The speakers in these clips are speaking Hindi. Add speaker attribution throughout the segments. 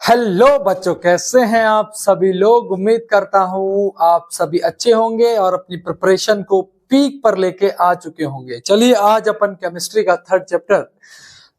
Speaker 1: हेलो बच्चों, कैसे हैं आप सभी लोग। उम्मीद करता हूं आप सभी अच्छे होंगे और अपनी प्रिपरेशन को पीक पर लेके आ चुके होंगे। चलिए आज अपन केमिस्ट्री का third chapter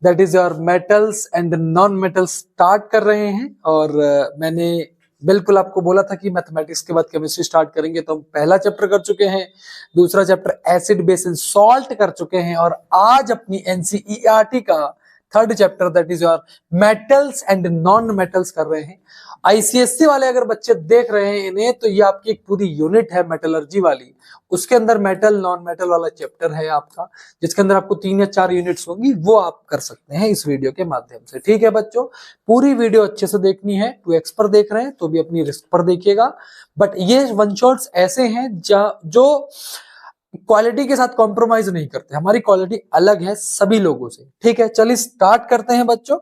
Speaker 1: that is your metals and non metals start कर रहे हैं। और मैंने बिल्कुल आपको बोला था कि मैथमेटिक्स के बाद केमिस्ट्री स्टार्ट करेंगे, तो हम पहला चैप्टर कर चुके हैं, दूसरा chapter acid base and salt कर चुके हैं और आज अपनी एनसीईआरटी का third chapter that is your metals and non metals कर रहे हैं। आईसीएससी वाले अगर बच्चे देख रहे हैं इन्हें, तो ये आपकी एक पूरी यूनिट है मेटलर्जी वाली, उसके अंदर मेटल नॉन मेटल वाला चैप्टर है आपका, जिसके अंदर आपको 3 या 4 यूनिट्स होंगी, वो आप कर सकते हैं इस वीडियो के माध्यम से। ठीक है बच्चों, पूरी वीडियो अच्छे से देखनी है। 2x पर देख रहे हैं तो भी अपनी रिस्क पर देखिएगा, बट ये वन शॉट्स ऐसे हैं जो क्वालिटी के साथ कॉम्प्रोमाइज नहीं करते। हमारी क्वालिटी अलग है सभी लोगों से। ठीक है, चलिए स्टार्ट करते हैं बच्चों।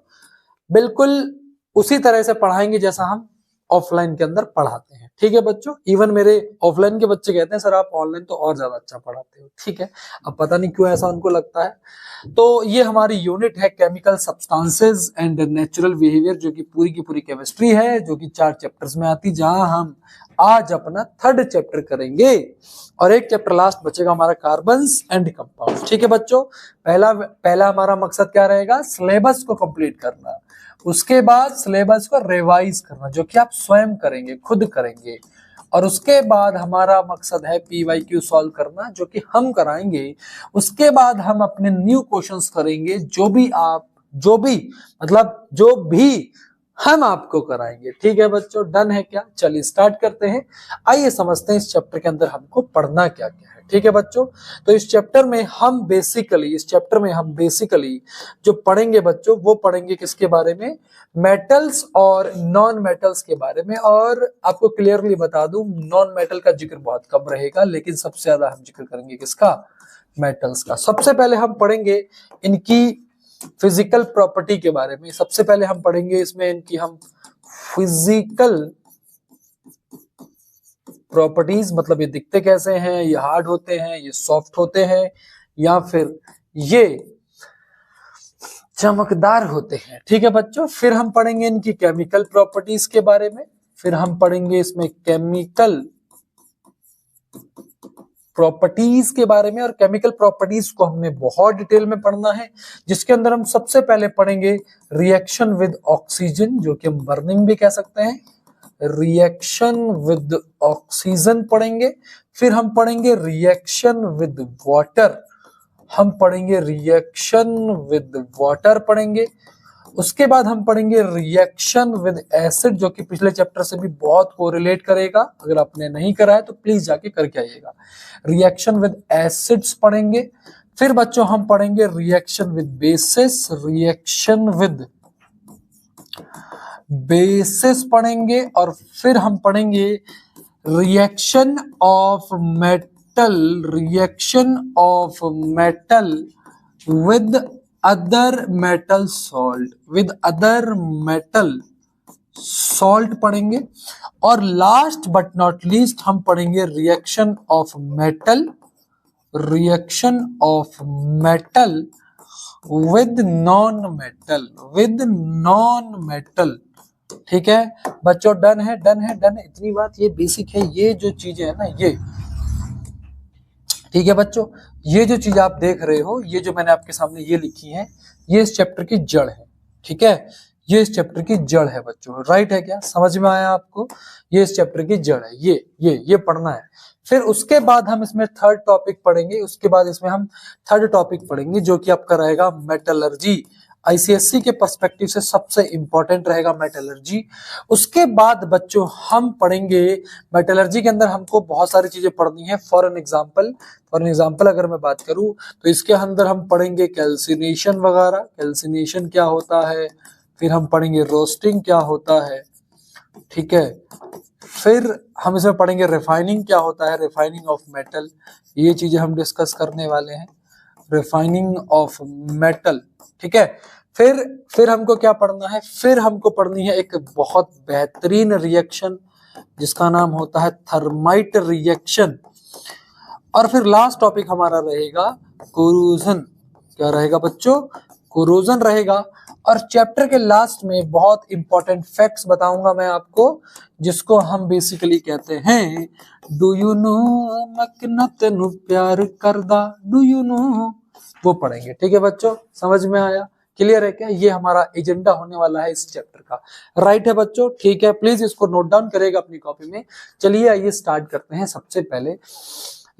Speaker 1: बिल्कुल उसी तरह से पढ़ाएंगे जैसा हम ऑफलाइन के अंदर पढ़ाते हैं। ठीक है बच्चों, इवन मेरे ऑफलाइन के बच्चे कहते हैं सर आप ऑनलाइन तो और ज्यादा अच्छा पढ़ाते हो। ठीक है, अब पता नहीं क्यों ऐसा उनको लगता है। तो ये हमारी यूनिट है chemical substances and natural behaviour, जो कि पूरी की पूरी केमिस्ट्री है, जो कि 4 चैप्टर्स में आती, जहां हम आज अपना थर्ड चैप्टर करेंगे और एक चैप्टर लास्ट बचेगा हमारा कार्बन्स एंड कंपाउंड्स। ठीक है बच्चों, पहला हमारा मकसद क्या रहेगा, सिलेबस को कंप्लीट करना, उसके बाद सिलेबस को रिवाइज करना, जो कि आप स्वयं करेंगे, खुद करेंगे, और उसके बाद हमारा मकसद है पीवाईक्यू सॉल्व करना, जो कि हम कराएंगे। उसके बाद हम अपने न्यू क्वेश्चंस करेंगे, जो भी हम आपको कराएंगे। ठीक है बच्चों, डन है क्या? चलिए स्टार्ट करते हैं। आइए समझते हैं इस चैप्टर के अंदर हमको पढ़ना क्या क्या है। ठीक है बच्चों, तो इस चैप्टर में हम बेसिकली जो पढ़ेंगे बच्चों, वो पढ़ेंगे किसके बारे में, मेटल्स और नॉन मेटल्स के बारे में। और आपको क्लियरली बता दूं, नॉन मेटल का जिक्र बहुत कम रहेगा, लेकिन सबसे ज्यादा हम जिक्र करेंगे किसका, मेटल्स का। सबसे पहले हम पढ़ेंगे इनकी फिजिकल प्रॉपर्टी के बारे में। सबसे पहले हम पढ़ेंगे इसमें इनकी हम फिजिकल प्रॉपर्टीज, मतलब ये दिखते कैसे हैं, ये हार्ड होते हैं, ये सॉफ्ट होते हैं, या फिर ये चमकदार होते हैं। ठीक है बच्चों, फिर हम पढ़ेंगे इनकी केमिकल प्रॉपर्टीज के बारे में, फिर हम पढ़ेंगे इसमें केमिकल प्रॉपर्टीज के बारे में। और केमिकल प्रॉपर्टीज को हमने बहुत डिटेल में पढ़ना है, जिसके अंदर हम सबसे पहले पढ़ेंगे रिएक्शन विद ऑक्सीजन, जो कि हम बर्निंग भी कह सकते हैं, रिएक्शन विद ऑक्सीजन पढ़ेंगे। फिर हम पढ़ेंगे रिएक्शन विद वाटर, हम पढ़ेंगे रिएक्शन विद वाटर पढ़ेंगे। उसके बाद हम पढ़ेंगे रिएक्शन विद एसिड, जो कि पिछले चैप्टर से भी बहुत कोरिलेट करेगा। अगर आपने नहीं करा है तो प्लीज जाके करके आइएगा। रिएक्शन विद एसिड्स पढ़ेंगे। फिर बच्चों हम पढ़ेंगे रिएक्शन विद बेसिस पढ़ेंगे। और फिर हम पढ़ेंगे reaction of metal with other metal salt पढ़ेंगे। और लास्ट बट नॉट लीस्ट हम पढ़ेंगे reaction of metal with non metal. ठीक है बच्चों, डन है। इतनी बात, ये बेसिक है, ये जो चीजें है ना ये। ठीक है बच्चों, ये जो चीज आप देख रहे हो, ये जो मैंने आपके सामने ये लिखी है, ये इस चैप्टर की जड़ है। ठीक है, ये इस चैप्टर की जड़ है बच्चों। राइट है क्या? समझ में आया आपको? ये इस चैप्टर की जड़ है, ये पढ़ना है। फिर उसके बाद हम इसमें थर्ड टॉपिक पढ़ेंगे। उसके बाद इसमें हम थर्ड टॉपिक पढ़ेंगे, जो कि आपका रहेगा मेटलर्जी। आईसीएससी के पर्सपेक्टिव से सबसे इंपॉर्टेंट रहेगा मेटलर्जी। उसके बाद बच्चों हम पढ़ेंगे, मेटलर्जी के अंदर हमको बहुत सारी चीजें पढ़नी है। फॉर एन एग्जाम्पल अगर मैं बात करूं, तो इसके अंदर हम पढ़ेंगे कैल्सिनेशन वगैरह, कैल्सिनेशन क्या होता है। फिर हम पढ़ेंगे रोस्टिंग क्या होता है। ठीक है, फिर हम इसमें पढ़ेंगे रिफाइनिंग क्या होता है, रिफाइनिंग ऑफ मेटल। ये चीजें हम डिस्कस करने वाले हैं, रिफाइनिंग ऑफ मेटल। ठीक है, फिर हमको क्या पढ़ना है, फिर हमको पढ़नी है एक बहुत बेहतरीन रिएक्शन, जिसका नाम होता है थर्माइट रिएक्शन। और फिर लास्ट टॉपिक हमारा रहेगा कोरोजन। क्या रहेगा बच्चों? कोरोजन रहेगा। और चैप्टर के लास्ट में बहुत इंपॉर्टेंट फैक्ट्स बताऊंगा मैं आपको, जिसको हम बेसिकली कहते हैं डू यू नो मैं तेनू प्यार करदा, डू यू नो, वो पढ़ेंगे। ठीक है बच्चों, समझ में आया? क्लियर है क्या? ये हमारा एजेंडा होने वाला है इस चैप्टर का। राइट है बच्चों? ठीक है, प्लीज इसको नोट डाउन करेगा अपनी कॉपी में। चलिए आइए स्टार्ट करते हैं। सबसे पहले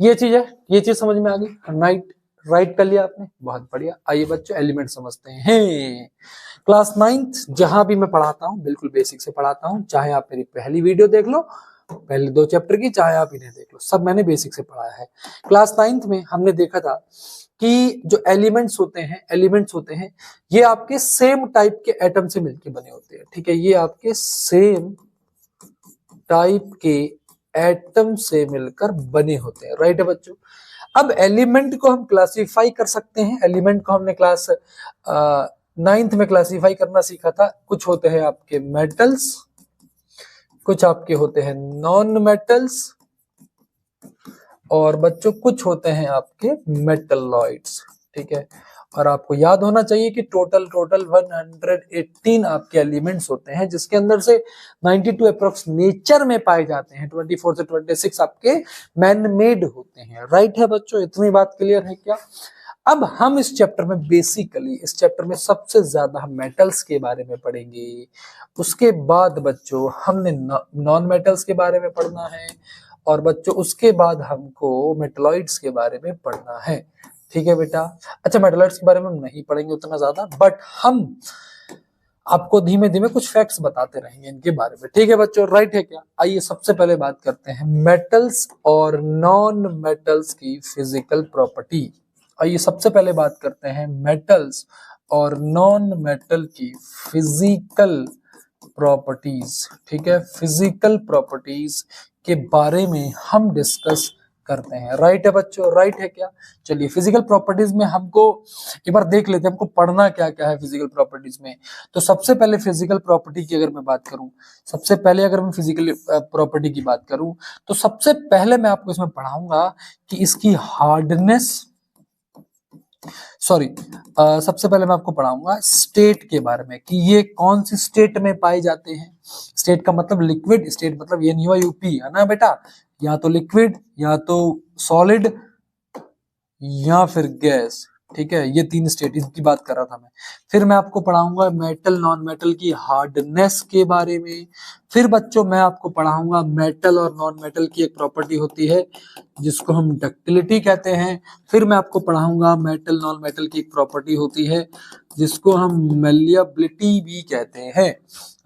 Speaker 1: ये चीज है, ये चीज समझ में आ गई? राइट, राइट कर लिया आपने, बहुत बढ़िया। आइए बच्चों एलिमेंट समझते हैं। क्लास 9th जहां भी मैं पढ़ाता हूँ बिल्कुल बेसिक से पढ़ाता हूँ, चाहे आप मेरी पहली वीडियो देख लो पहले 2 चैप्टर की, चाहे आप इन्हें देख लो, सब मैंने बेसिक से पढ़ाया है। क्लास 9th में हमने देखा था कि जो एलिमेंट्स होते हैं ये आपके सेम टाइप के एटम से मिलके बने होते हैं। ठीक है, ये आपके सेम टाइप के एटम से मिलकर बने होते हैं। राइट है बच्चों? अब एलिमेंट को हम क्लासिफाई कर सकते हैं। एलिमेंट को हमने क्लास 9th में क्लासिफाई करना सीखा था। कुछ होते हैं आपके मेटल्स, कुछ आपके होते हैं नॉन मेटल्स, और बच्चों कुछ होते हैं आपके मेटलॉइड्स। ठीक है, और आपको याद होना चाहिए कि टोटल 118 आपके एलिमेंट्स होते हैं, जिसके अंदर से 92 अप्रोक्स नेचर में पाए जाते हैं, 24 से 26 आपके मैन मेड होते हैं। राइट है बच्चों? इतनी बात क्लियर है क्या? अब हम इस चैप्टर में बेसिकली इस चैप्टर में सबसे ज्यादा हम मेटल्स के बारे में पढ़ेंगे। उसके बाद बच्चों हमने नॉन मेटल्स के बारे में पढ़ना है, और बच्चों उसके बाद हमको मेटलॉइड्स के बारे में पढ़ना है। ठीक है बेटा? अच्छा, मेटलॉइड्स के बारे में हम नहीं पढ़ेंगे उतना ज्यादा, बट हम आपको धीमे धीमे कुछ फैक्ट्स बताते रहेंगे इनके बारे में। ठीक है बच्चों? राइट है क्या? आइए सबसे पहले बात करते हैं मेटल्स और नॉन मेटल्स की फिजिकल प्रॉपर्टी। आइए सबसे पहले बात करते हैं मेटल्स और नॉन मेटल की फिजिकल प्रॉपर्टीज। ठीक है, फिजिकल प्रॉपर्टीज के बारे में हम डिस्कस करते हैं। राइट है बच्चों? राइट है क्या? चलिए फिजिकल प्रॉपर्टीज में हमको एक बार देख लेते हैं हमको पढ़ना क्या क्या है फिजिकल प्रॉपर्टीज में। तो सबसे पहले फिजिकल प्रॉपर्टी की अगर मैं बात करूं, सबसे पहले अगर मैं फिजिकल प्रॉपर्टी की बात करूं, तो सबसे पहले मैं आपको इसमें पढ़ाऊंगा कि इसकी हार्डनेस, सबसे पहले मैं आपको पढ़ाऊंगा स्टेट के बारे में कि ये कौन सी स्टेट में पाए जाते हैं। स्टेट का मतलब लिक्विड, स्टेट मतलब NUIUP है ना बेटा, या तो लिक्विड, या तो सॉलिड, या फिर गैस। ठीक है, ये 3 स्टेट इनकी बात कर रहा था मैं। फिर मैं आपको पढ़ाऊंगा मेटल नॉन मेटल की हार्डनेस के बारे में। फिर बच्चों मैं आपको पढ़ाऊंगा मेटल और नॉन मेटल की एक प्रॉपर्टी होती है जिसको हम डक्टिलिटी कहते हैं। फिर मैं आपको पढ़ाऊंगा मेटल नॉन मेटल की एक प्रॉपर्टी होती है जिसको हम मेलिएबिलिटी भी कहते हैं।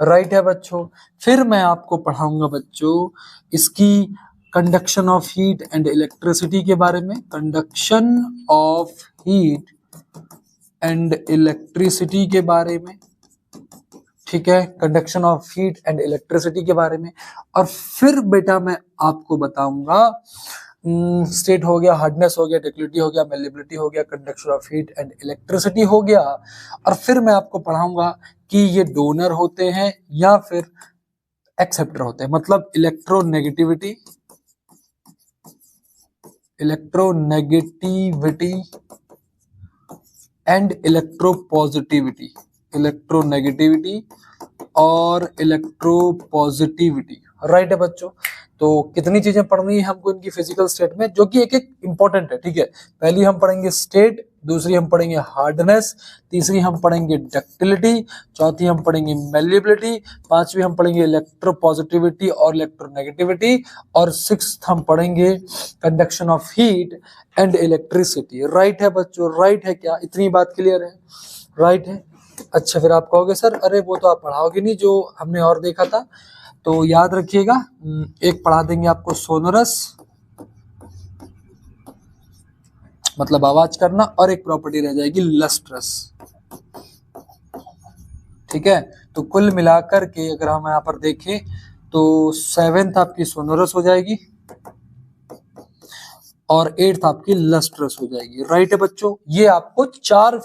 Speaker 1: राइट है बच्चों? फिर मैं आपको पढ़ाऊंगा बच्चों इसकी conduction of heat and electricity के बारे में, conduction of heat and electricity के बारे में। ठीक है, conduction of heat and electricity के बारे में। और फिर बेटा मैं आपको बताऊंगा स्टेट हो गया, हार्डनेस हो गया, डक्टिलिटी हो गया, मेलिएबिलिटी हो गया, conduction of heat and electricity हो गया। और फिर मैं आपको पढ़ाऊंगा कि ये डोनर होते हैं या फिर एक्सेप्टर होते हैं, मतलब इलेक्ट्रोनेगेटिविटी एंड इलेक्ट्रोपॉजिटिविटी, इलेक्ट्रोनेगेटिविटी और इलेक्ट्रोपॉजिटिविटी। राइट है बच्चों? तो कितनी चीजें पढ़नी है हमको इनकी फिजिकल स्टेट में, जो कि एक एक इंपॉर्टेंट है। ठीक है, पहली हम पढ़ेंगे स्टेट, दूसरी हम पढ़ेंगे हार्डनेस, तीसरी हम पढ़ेंगे डक्टिलिटी, चौथी हम पढ़ेंगे मेलिएबिलिटी, पांचवी हम पढ़ेंगे इलेक्ट्रोपॉजिटिविटी और इलेक्ट्रोनेगेटिविटी, और 6th हम पढ़ेंगे conduction of heat and electricity. Right है बच्चों? राइट है क्या? इतनी बात क्लियर है? राइट है? अच्छा, फिर आप कहोगे सर अरे वो तो आप पढ़ाओगे नहीं जो हमने और देखा था। तो याद रखिएगा, एक पढ़ा देंगे आपको सोनोरस, मतलब आवाज करना, और एक प्रॉपर्टी रह जाएगी लस्ट्रस। ठीक है, तो कुल मिलाकर के अगर हम यहाँ पर देखें तो 7th आपकी सोनोरस हो जाएगी और 8th आपकी लस्ट्रस हो जाएगी। राइट है बच्चों? ये आपको 8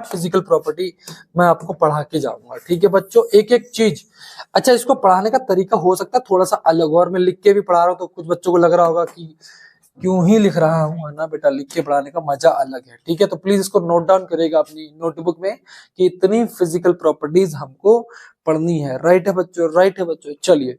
Speaker 1: फिजिकल प्रॉपर्टी मैं आपको पढ़ा के जाऊंगा। ठीक है बच्चों, एक एक चीज। अच्छा, इसको पढ़ाने का तरीका हो सकता है थोड़ा सा अलग, और मैं लिख के भी पढ़ा रहा हूं तो कुछ बच्चों को लग रहा होगा कि क्यों ही लिख रहा हूँ, है ना बेटा, लिख के पढ़ाने का मजा अलग है। ठीक है, तो प्लीज इसको नोट डाउन करेगा अपनी नोटबुक में कि इतनी फिजिकल प्रॉपर्टीज हमको पढ़नी है। राइट है बच्चों, राइट है बच्चों। चलिए,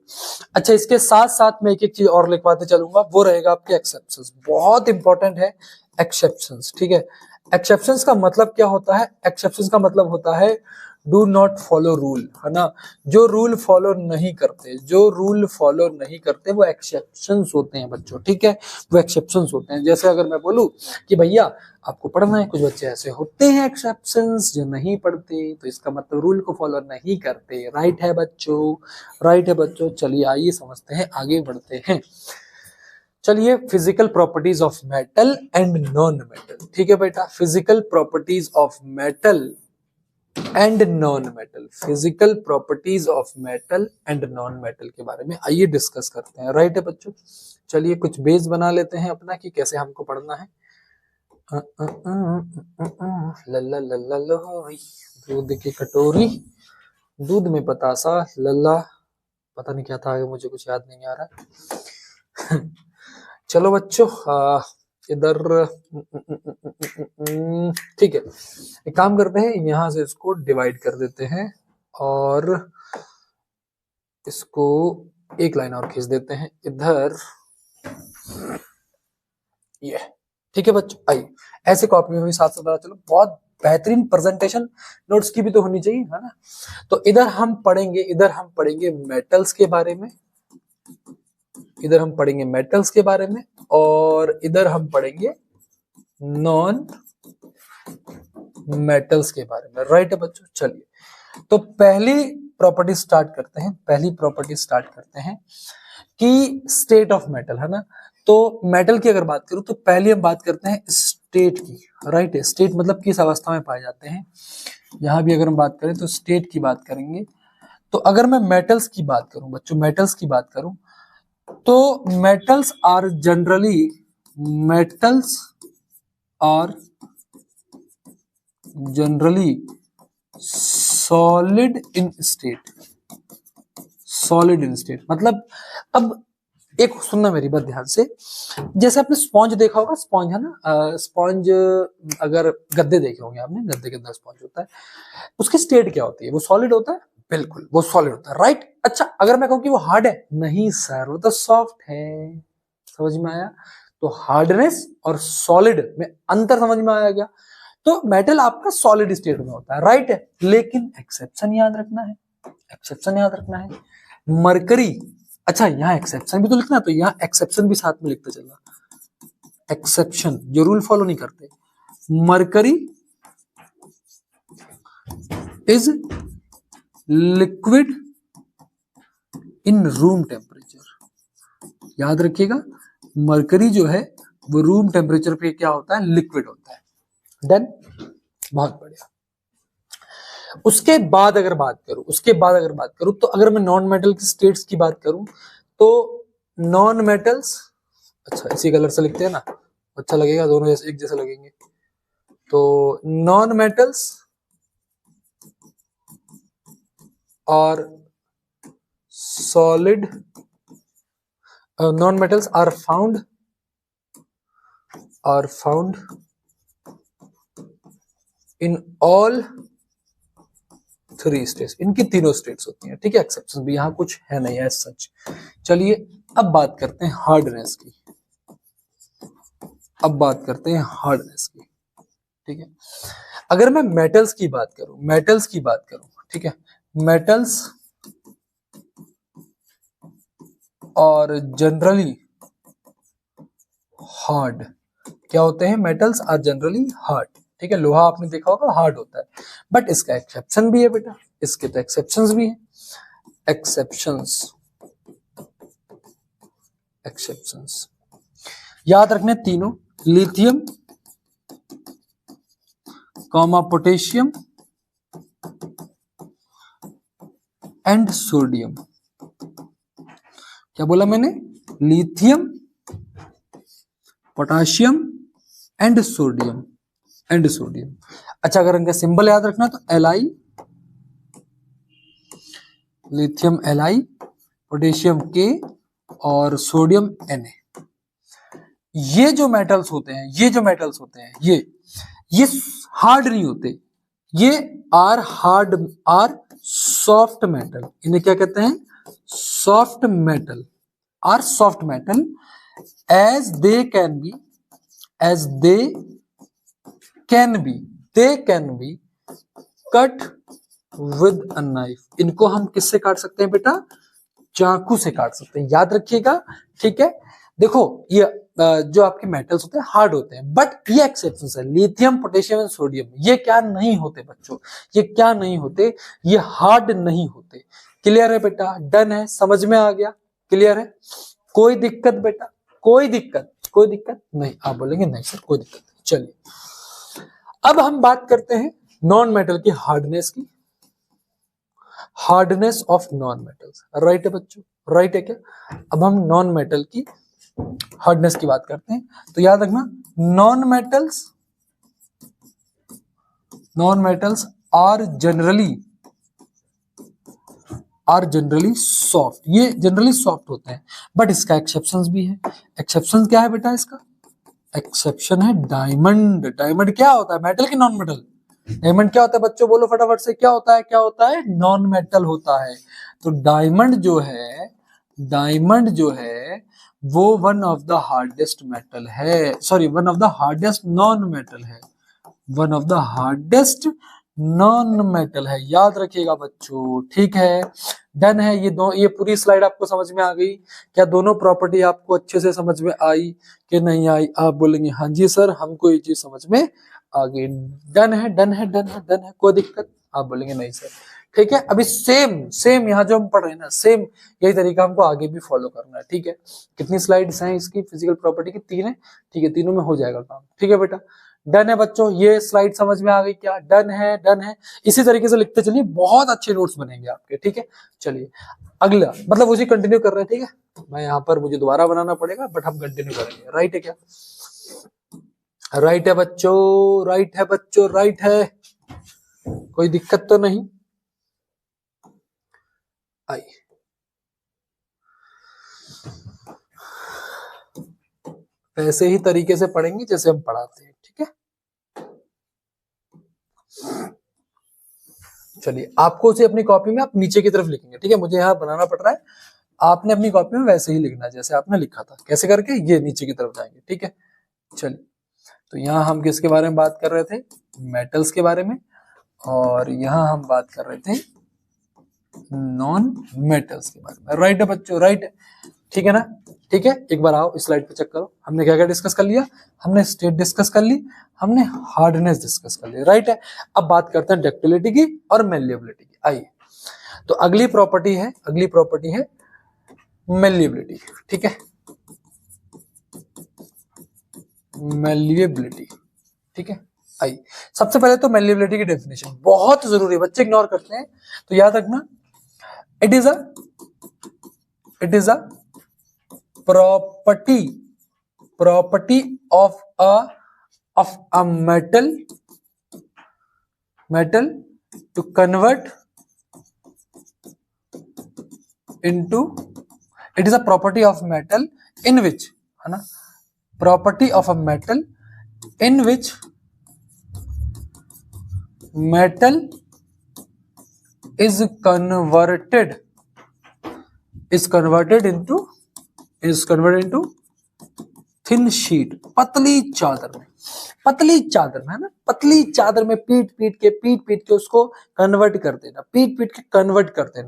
Speaker 1: अच्छा, इसके साथ साथ मैं एक एक चीज और लिखवाते चलूंगा, वो रहेगा आपके एक्सेप्शंस। बहुत इंपॉर्टेंट है एक्सेप्शंस। ठीक है, एक्सेप्शंस का मतलब क्या होता है? एक्सेप्शंस का मतलब होता है डू नॉट फॉलो रूल, है ना। जो रूल फॉलो नहीं करते, जो रूल फॉलो नहीं करते वो एक्सेप्शंस होते हैं बच्चों। ठीक है, वो एक्सेप्शंस होते हैं। जैसे अगर मैं बोलूं कि भैया आपको पढ़ना है, कुछ बच्चे ऐसे होते हैं एक्सेप्शंस जो नहीं पढ़ते, तो इसका मतलब रूल को फॉलो नहीं करते। राइट है बच्चों, राइट है बच्चों। चलिए आइए समझते हैं, आगे बढ़ते हैं। चलिए, physical properties of metal and non metal. ठीक है बेटा, physical properties of metal and non metal, physical properties of metal and non metal के बारे में आइए डिस्कस करते हैं। राइट है बच्चों, चलिए कुछ बेस बना लेते हैं अपना कि कैसे हमको पढ़ना है। लल्ला लल्ला लोई, दूध की कटोरी, दूध में पतासा, लल्ला पता नहीं क्या था आगे, मुझे कुछ याद नहीं आ रहा। चलो बच्चों, इधर ठीक है, एक काम करते हैं, यहां से इसको डिवाइड कर देते हैं और इसको एक लाइन और खींच देते हैं इधर, ये। ठीक है बच्चों, आइए ऐसे कॉपी में भी साथ साथ चलो, बहुत बेहतरीन प्रेजेंटेशन नोट्स की भी तो होनी चाहिए, है ना। तो इधर हम पढ़ेंगे मेटल्स के बारे में, इधर हम पढ़ेंगे मेटल्स के बारे में, और इधर हम पढ़ेंगे नॉन मेटल्स के बारे में। राइट है बच्चों, चलिए तो पहली प्रॉपर्टी स्टार्ट करते हैं। पहली प्रॉपर्टी स्टार्ट करते हैं कि स्टेट ऑफ मेटल, है ना। तो मेटल की अगर बात करूं तो पहले हम बात करते हैं स्टेट की। राइट है, स्टेट मतलब किस अवस्था में पाए जाते हैं। यहां भी अगर हम बात करें तो स्टेट की बात करेंगे। तो अगर मैं मेटल्स की बात करूं बच्चों, मेटल्स की बात करूं तो metals are generally solid in state. Solid in state मतलब, अब एक सुनना मेरी बात ध्यान से, जैसे आपने स्पॉन्ज देखा होगा, स्पॉन्ज है ना, स्पॉन्ज, अगर गद्दे देखे होंगे आपने, गद्दे के अंदर स्पॉन्ज होता है, उसकी स्टेट क्या होती है? वो सॉलिड होता है, बिल्कुल वो सॉलिड होता है। राइट, अच्छा अगर मैं कहूं कि वो हार्ड है, नहीं सर वो तो सॉफ्ट है। समझ में आया? तो हार्डनेस और सॉलिड में अंतर समझ में आया? गया तो मेटल आपका सॉलिड स्टेट में होता है। राइट है, लेकिन एक्सेप्शन याद रखना है, एक्सेप्शन याद रखना है। मरकरी, अच्छा यहाँ एक्सेप्शन भी तो लिखना है, तो यहाँ एक्सेप्शन भी साथ में लिखते चलना। एक्सेप्शन जो रूल फॉलो नहीं करते, mercury is liquid in room temperature. याद रखिएगा, मरकरी जो है वो रूम टेम्परेचर पे क्या होता है? लिक्विड होता है। डन, बहुत बढ़िया। उसके बाद अगर बात करूं तो अगर मैं नॉन मेटल की स्टेट्स की बात करूं तो नॉन मेटल्स, अच्छा इसी कलर से लिखते हैं ना, अच्छा लगेगा, दोनों जैसे एक जैसे लगेंगे। तो नॉन मेटल्स और solid, non metals are found in all three states. इनकी तीनों स्टेट्स होती हैं। ठीक है, एक्सेप्शन भी यहाँ कुछ है नहीं है सच। चलिए अब बात करते हैं हार्डनेस की, ठीक है, अगर मैं मेटल्स की बात करूं, ठीक है, मेटल्स और जनरली हार्ड, क्या होते हैं? Metals are generally hard. ठीक है, लोहा आपने देखा होगा हार्ड होता है, बट इसका एक्सेप्शन भी है बेटा, इसके तो एक्सेप्शंस भी हैं। एक्सेप्शंस याद रखने तीनों, लिथियम, पोटेशियम एंड सोडियम। क्या बोला मैंने? लिथियम, पोटेशियम एंड सोडियम, अच्छा अगर इनका सिंबल याद रखना तो Li, lithium Li, potassium K और सोडियम Na। ये जो मेटल्स होते हैं, ये हार्ड नहीं होते, ये are hard, are soft metal. इन्हें क्या कहते हैं? Soft metal, are soft metal. As they can be, as they can be, they can be cut with a knife. इनको हम किससे काट सकते हैं बेटा? चाकू से काट सकते हैं, याद रखिएगा। ठीक है, देखो ये जो आपके मेटल्स होते हैं हार्ड होते हैं, बट ये एक्सेप्शन है, लिथियम, पोटेशियम एंड सोडियम, ये क्या नहीं होते बच्चों? ये क्या नहीं होते? ये हार्ड नहीं होते। क्लियर है बेटा? डन है, समझ में आ गया? क्लियर है? कोई दिक्कत बेटा? कोई दिक्कत नहीं? आप बोलेंगे नहीं सर कोई दिक्कत नहीं। चलिए अब हम बात करते हैं नॉन मेटल की हार्डनेस की। Hardness of non metals, right है बच्चों? राइट है क्या? अब हम नॉन मेटल की हार्डनेस की बात करते हैं। तो याद रखना, non metals are generally soft. ये जनरली सॉफ्ट होते हैं, बट इसका एक्सेप्शंस भी है। एक्सेप्शन क्या है बेटा इसका? एक्सेप्शन है डायमंड। डायमंड क्या होता है? मेटल की नॉन मेटल? डायमंड क्या होता है बच्चों? बोलो फटाफट से, क्या होता है? क्या होता है? नॉन मेटल होता है। तो डायमंड जो है वो one of the hardest metal है, sorry one of the hardest non metal है, one of the hardest non metal है। याद रखिएगा बच्चों, ठीक है? डन है। ये पूरी स्लाइड आपको समझ में आ गई? क्या दोनों प्रॉपर्टी आपको अच्छे से समझ में आई कि नहीं आई? आप बोलेंगे हाँ जी सर, हमको ये चीज समझ में आ गई। डन है, कोई दिक्कत? आप बोलेंगे नहीं सर। ठीक है, अभी सेम यहाँ जो हम पढ़ रहे हैं ना, सेम यही तरीका हमको आगे भी फॉलो करना है। ठीक है, कितनी स्लाइड्स हैं इसकी फिजिकल प्रॉपर्टी की? 3 है। ठीक है, तीनों में हो जाएगा काम। ठीक है बेटा, डन है बच्चों? ये स्लाइड समझ में आ गई क्या? डन है। इसी तरीके से लिखते चलिए, बहुत अच्छे नोट्स बनेंगे आपके। ठीक है, चलिए अगला, मतलब उसी कंटिन्यू कर रहे हैं। ठीक है, मैं यहाँ पर मुझे दोबारा बनाना पड़ेगा, बट हम कंटिन्यू करेंगे। राइट है क्या? राइट है बच्चों? राइट है, कोई दिक्कत तो नहीं आई? ऐसे ही तरीके से पढ़ेंगे जैसे हम पढ़ाते हैं। ठीक है, चलिए आपको उसे अपनी कॉपी में आप नीचे की तरफ लिखेंगे। ठीक है, मुझे यहाँ बनाना पड़ रहा है, आपने अपनी कॉपी में वैसे ही लिखना जैसे आपने लिखा था। कैसे करके? ये नीचे की तरफ जाएंगे। ठीक है, चलिए तो यहाँ हम किसके बारे में बात कर रहे थे? मेटल्स के बारे में। और यहाँ हम बात कर रहे थे नॉन मेटल्स के बारे में। राइट है बच्चों? राइट है, ठीक है ना? ठीक है, एक बार आओ इस स्लाइड पे चेक करो, हमने क्या क्या डिस्कस कर लिया? हमने स्टेट डिस्कस कर ली, हमने हार्डनेस डिस्कस कर ली। राइट है, अब बात करते हैं डक्टिलिटी की और मेलिएबिलिटी की। आइए, तो अगली प्रॉपर्टी है मेलिएबिलिटी। ठीक है, मेलिएबिलिटी। ठीक है, आइए सबसे पहले तो मेलिएबिलिटी की डेफिनेशन बहुत जरूरी है, बच्चे इग्नोर करते हैं, तो याद रखना, it is a property of a metal to convert into, it is a property of metal in which, है ना, property of a metal in which metal is converted into thin sheet, पतली चादर में, है ना, पतली चादर में पीट पीट के उसको कन्वर्ट कर देना,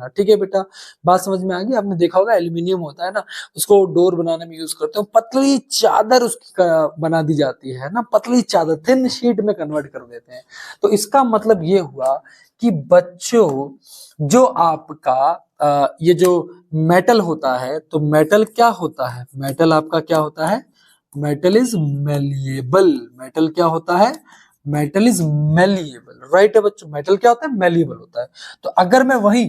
Speaker 1: ठीक है बेटा? बात समझ में आ गई? आपने देखा होगा एल्यूमिनियम होता है ना, उसको डोर बनाने में यूज करते हो, पतली चादर उसकी बना दी जाती है ना, पतली चादर थिन शीट में कन्वर्ट कर देते हैं। तो इसका मतलब ये हुआ कि बच्चों, जो आपका ये जो मेटल होता है, तो मेटल क्या होता है? मेटल आपका क्या होता है? Metal is malleable. मेटल क्या होता है? Metal is malleable. राइट है बच्चों, मेटल क्या होता है? मेलिएबल होता है। तो अगर मैं वही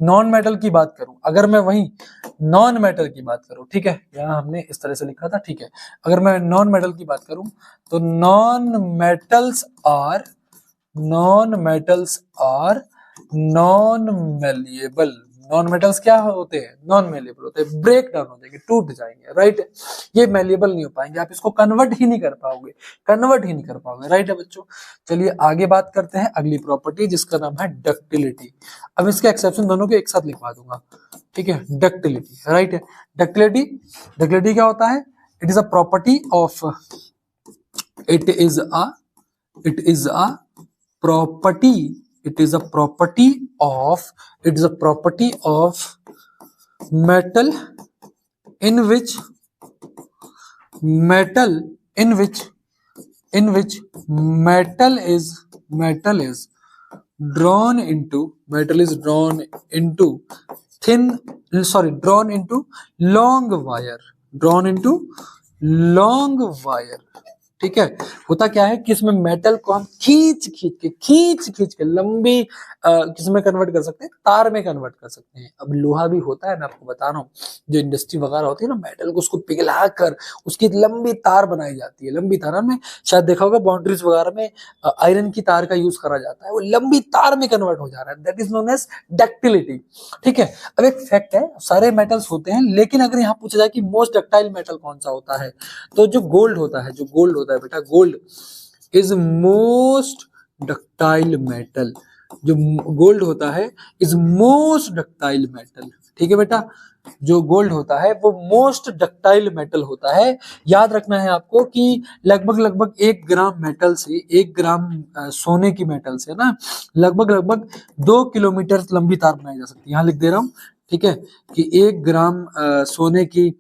Speaker 1: नॉन मेटल की बात करूं, ठीक है, यहाँ हमने इस तरह से लिखा था, ठीक है, अगर मैं नॉन मेटल की बात करूं, तो non metals are non malleable. Non metals क्या होते हैं, नॉन मेलेबल होते हैं, ब्रेक डाउन हो जाएंगे, टूट जाएंगे, राइट। ये मेलेबल नहीं हो पाएंगे, आप इसको कन्वर्ट ही नहीं कर पाओगे, कन्वर्ट ही नहीं कर पाओगे, राइट है बच्चों। चलिए आगे बात करते हैं अगली प्रॉपर्टी जिसका नाम है डक्टिलिटी। अब इसके एक्सेप्शन दोनों के एक साथ लिखवा दूंगा, ठीक है। डक्टिलिटी, राइट है। डक्टिलिटी, डक्टिलिटी क्या होता है? It is a property of, it is a property, it is a property of, it is a property of metal in which metal in which metal is drawn into thin, sorry, drawn into long wire, ठीक है। होता क्या है कि इसमें मेटल को हम खींच के लंबी किसमें कन्वर्ट कर सकते हैं, तार में कन्वर्ट कर सकते हैं। अब लोहा भी होता है, मैं आपको बता रहा हूँ, जो इंडस्ट्री वगैरह होती है ना, मेटल को उसको पिघला कर उसकी लंबी तार बनाई जाती है। लंबी तार में शायद देखा होगा बाउंड्रीज वगैरह में आयरन की तार का यूज करा जाता है, वो लंबी तार में कन्वर्ट हो जा रहा है, that is known as ductility, ठीक है। अब एक फैक्ट है, सारे मेटल्स होते हैं, लेकिन अगर यहाँ पूछा जाए कि मोस्ट डक्टाइल मेटल कौन सा होता है, तो जो गोल्ड होता है, बेटा, gold is most ductile metal. जो गोल्ड होता है इज मोस्ट डक्टाइल मेटल, ठीक है बेटा। जो गोल्ड होता है वो मोस्ट डक्टाइल मेटल होता है। याद रखना है आपको कि लगभग 1 ग्राम मेटल से, 1 ग्राम सोने की मेटल से ना, लगभग 2 किलोमीटर लंबी तार बनाई जा सकती है। यहाँ लिख दे रहा हूं, ठीक है, कि 1 ग्राम सोने की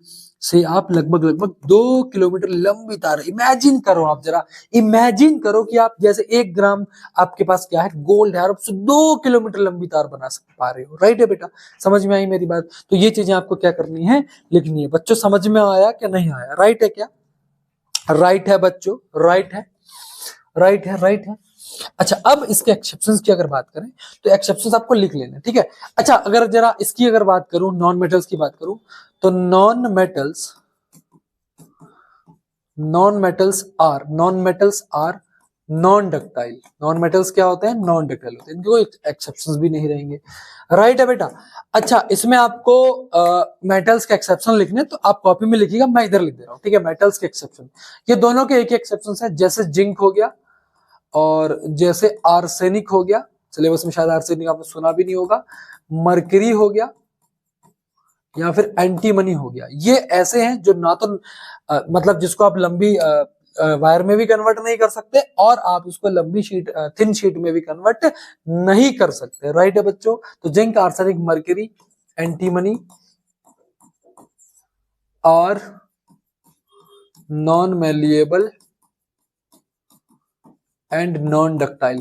Speaker 1: से आप लगभग 2 किलोमीटर लंबी तार, इमेजिन करो, आप जरा इमेजिन करो कि आप जैसे 1 ग्राम आपके पास क्या है, गोल्ड है, और उससे 2 किलोमीटर लंबी तार बना पा रहे हो, राइट है बेटा। समझ में आई मेरी बात? तो ये चीजें आपको क्या करनी है, लिखनी है। बच्चों समझ में आया क्या नहीं आया? राइट है क्या? राइट है बच्चों, राइट है, राइट है, राइट है। अच्छा, अब इसके एक्सेप्शंस की अगर बात करें तो एक्सेप्शंस आपको लिख लेना, ठीक है। अच्छा, अगर जरा इसकी अगर बात करूं, नॉन मेटल्स की बात करूं, तो non metals are non ductile. Non metals क्या होते हैं? नॉन डक्टाइल होते हैं, इनके कोई एक्सेप्शंस भी नहीं रहेंगे, राइट है बेटा। अच्छा, इसमें आपको मेटल्स के एक्सेप्शन लिखने, तो आप कॉपी में लिखिएगा, मैं इधर लिख दे रहा हूं, ठीक है। मेटल्स के एक्सेप्शन, ये दोनों के एक ही एक्सेप्शन है, जैसे जिंक हो गया और जैसे आर्सेनिक हो गया, सिलेबस में शायद आर्सेनिक आपने सुना भी नहीं होगा, मरकरी हो गया, या फिर एंटीमनी हो गया। ये ऐसे हैं जो ना तो मतलब जिसको आप लंबी वायर में भी कन्वर्ट नहीं कर सकते, और आप उसको लंबी शीट, थिन शीट में भी कन्वर्ट नहीं कर सकते, राइट है बच्चों। तो जिंक, आर्सेनिक, मरकरी, एंटीमनी और non malleable and non ductile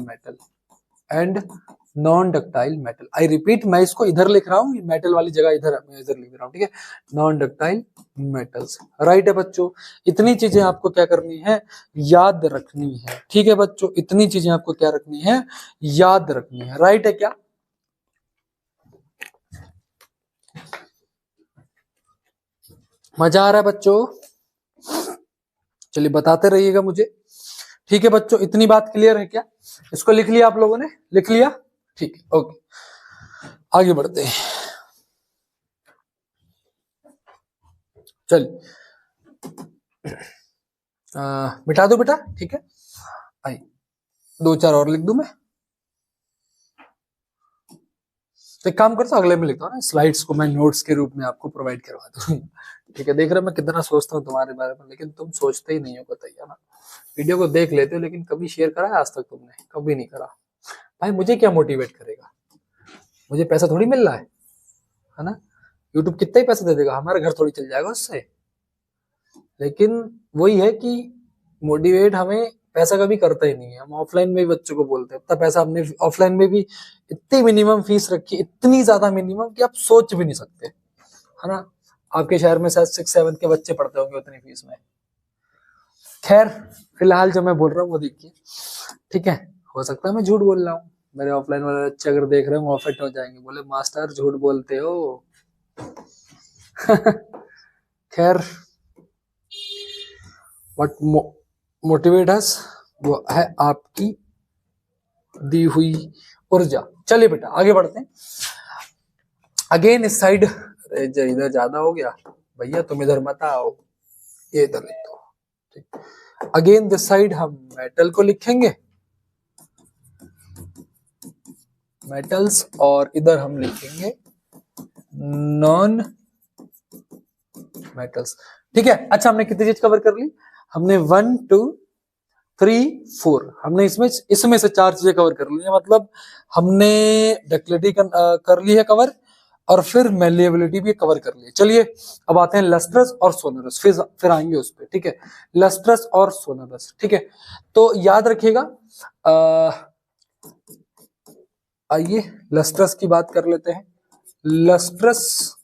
Speaker 1: metal, I repeat, मैं इसको इधर लिख रहा हूं, मेटल वाली जगह इधर, मैं इधर लिख रहा हूं, ठीक है। नॉन डक्टाइल मेटल्स, राइट है बच्चों। इतनी चीजें आपको क्या करनी है, याद रखनी है, ठीक है बच्चों। इतनी चीजें आपको क्या रखनी है, याद रखनी है, राइट है क्या? मजा आ रहा है बच्चों? चलिए बताते रहिएगा मुझे, ठीक है बच्चों। इतनी बात क्लियर है क्या? इसको लिख लिया आप लोगों ने? लिख लिया, ठीक है, ओके। आगे बढ़ते हैं, चलिए मिटा दो बेटा, ठीक है। आई 2-4 और लिख दूं मैं, तो एक काम करता हूं, अगले में लिखता हूँ ना, स्लाइड्स को मैं नोट्स के रूप में आपको प्रोवाइड करवा दूं, ठीक है। देख रहे हो मैं कितना सोचता हूँ तुम्हारे बारे में, लेकिन तुम सोचते ही नहीं हो, बताइए ना। वीडियो को देख लेते हो, लेकिन कभी शेयर करा है आज तक तुमने? कभी नहीं करा। भाई मुझे क्या मोटिवेट करेगा, मुझे पैसा थोड़ी मिल रहा है ना। यूट्यूब कितना ही पैसा दे देगा, हमारा घर थोड़ी चल जाएगा उससे। लेकिन वही है कि मोटिवेट हमें पैसा कभी करता ही नहीं है। हम ऑफलाइन में भी बच्चों को बोलते हैं, इतना पैसा हमने ऑफलाइन में भी इतनी मिनिमम फीस रखी, इतनी ज्यादा मिनिमम कि आप सोच भी नहीं सकते, है ना। आपके शहर में शायद 6-7 के बच्चे पढ़ते होंगे उतनी फीस में। खैर, फिलहाल जो मैं बोल रहा हूँ वो देखिए, ठीक है। हो सकता है मैं झूठ बोल रहा हूँ, मेरे ऑफलाइन वाले बच्चे अगर देख रहे हो ऑफेट हो जाएंगे, बोले मास्टर झूठ बोलते हो। खैर, व्हाट मोटिवेट अस, वो है आपकी दी हुई ऊर्जा। चलिए बेटा आगे बढ़ते हैं। अगेन इस साइड, इधर ज्यादा हो गया भैया, तुम इधर मत आओ, ये इधर लिख दो, ठीक। अगेन दिस साइड हम मेटल को लिखेंगे, मेटल्स, और इधर हम लिखेंगे नॉन मेटल्स, ठीक है। अच्छा, हमने कितनी चीज कवर कर ली? हमने 1 2 3 4, हमने इसमें से 4 चीजें कवर कर ली है, मतलब हमने डक्टिलिटी कर ली है कवर, और फिर मेलिएबिलिटी भी कवर कर ली है। चलिए अब आते हैं लस्ट्रस और सोनरस, फिर आएंगे उस पर, ठीक है। लस्ट्रस और सोनरस, ठीक है। तो याद रखिएगा, आइए लस्ट्रस की बात कर लेते हैं। लस्ट्रस,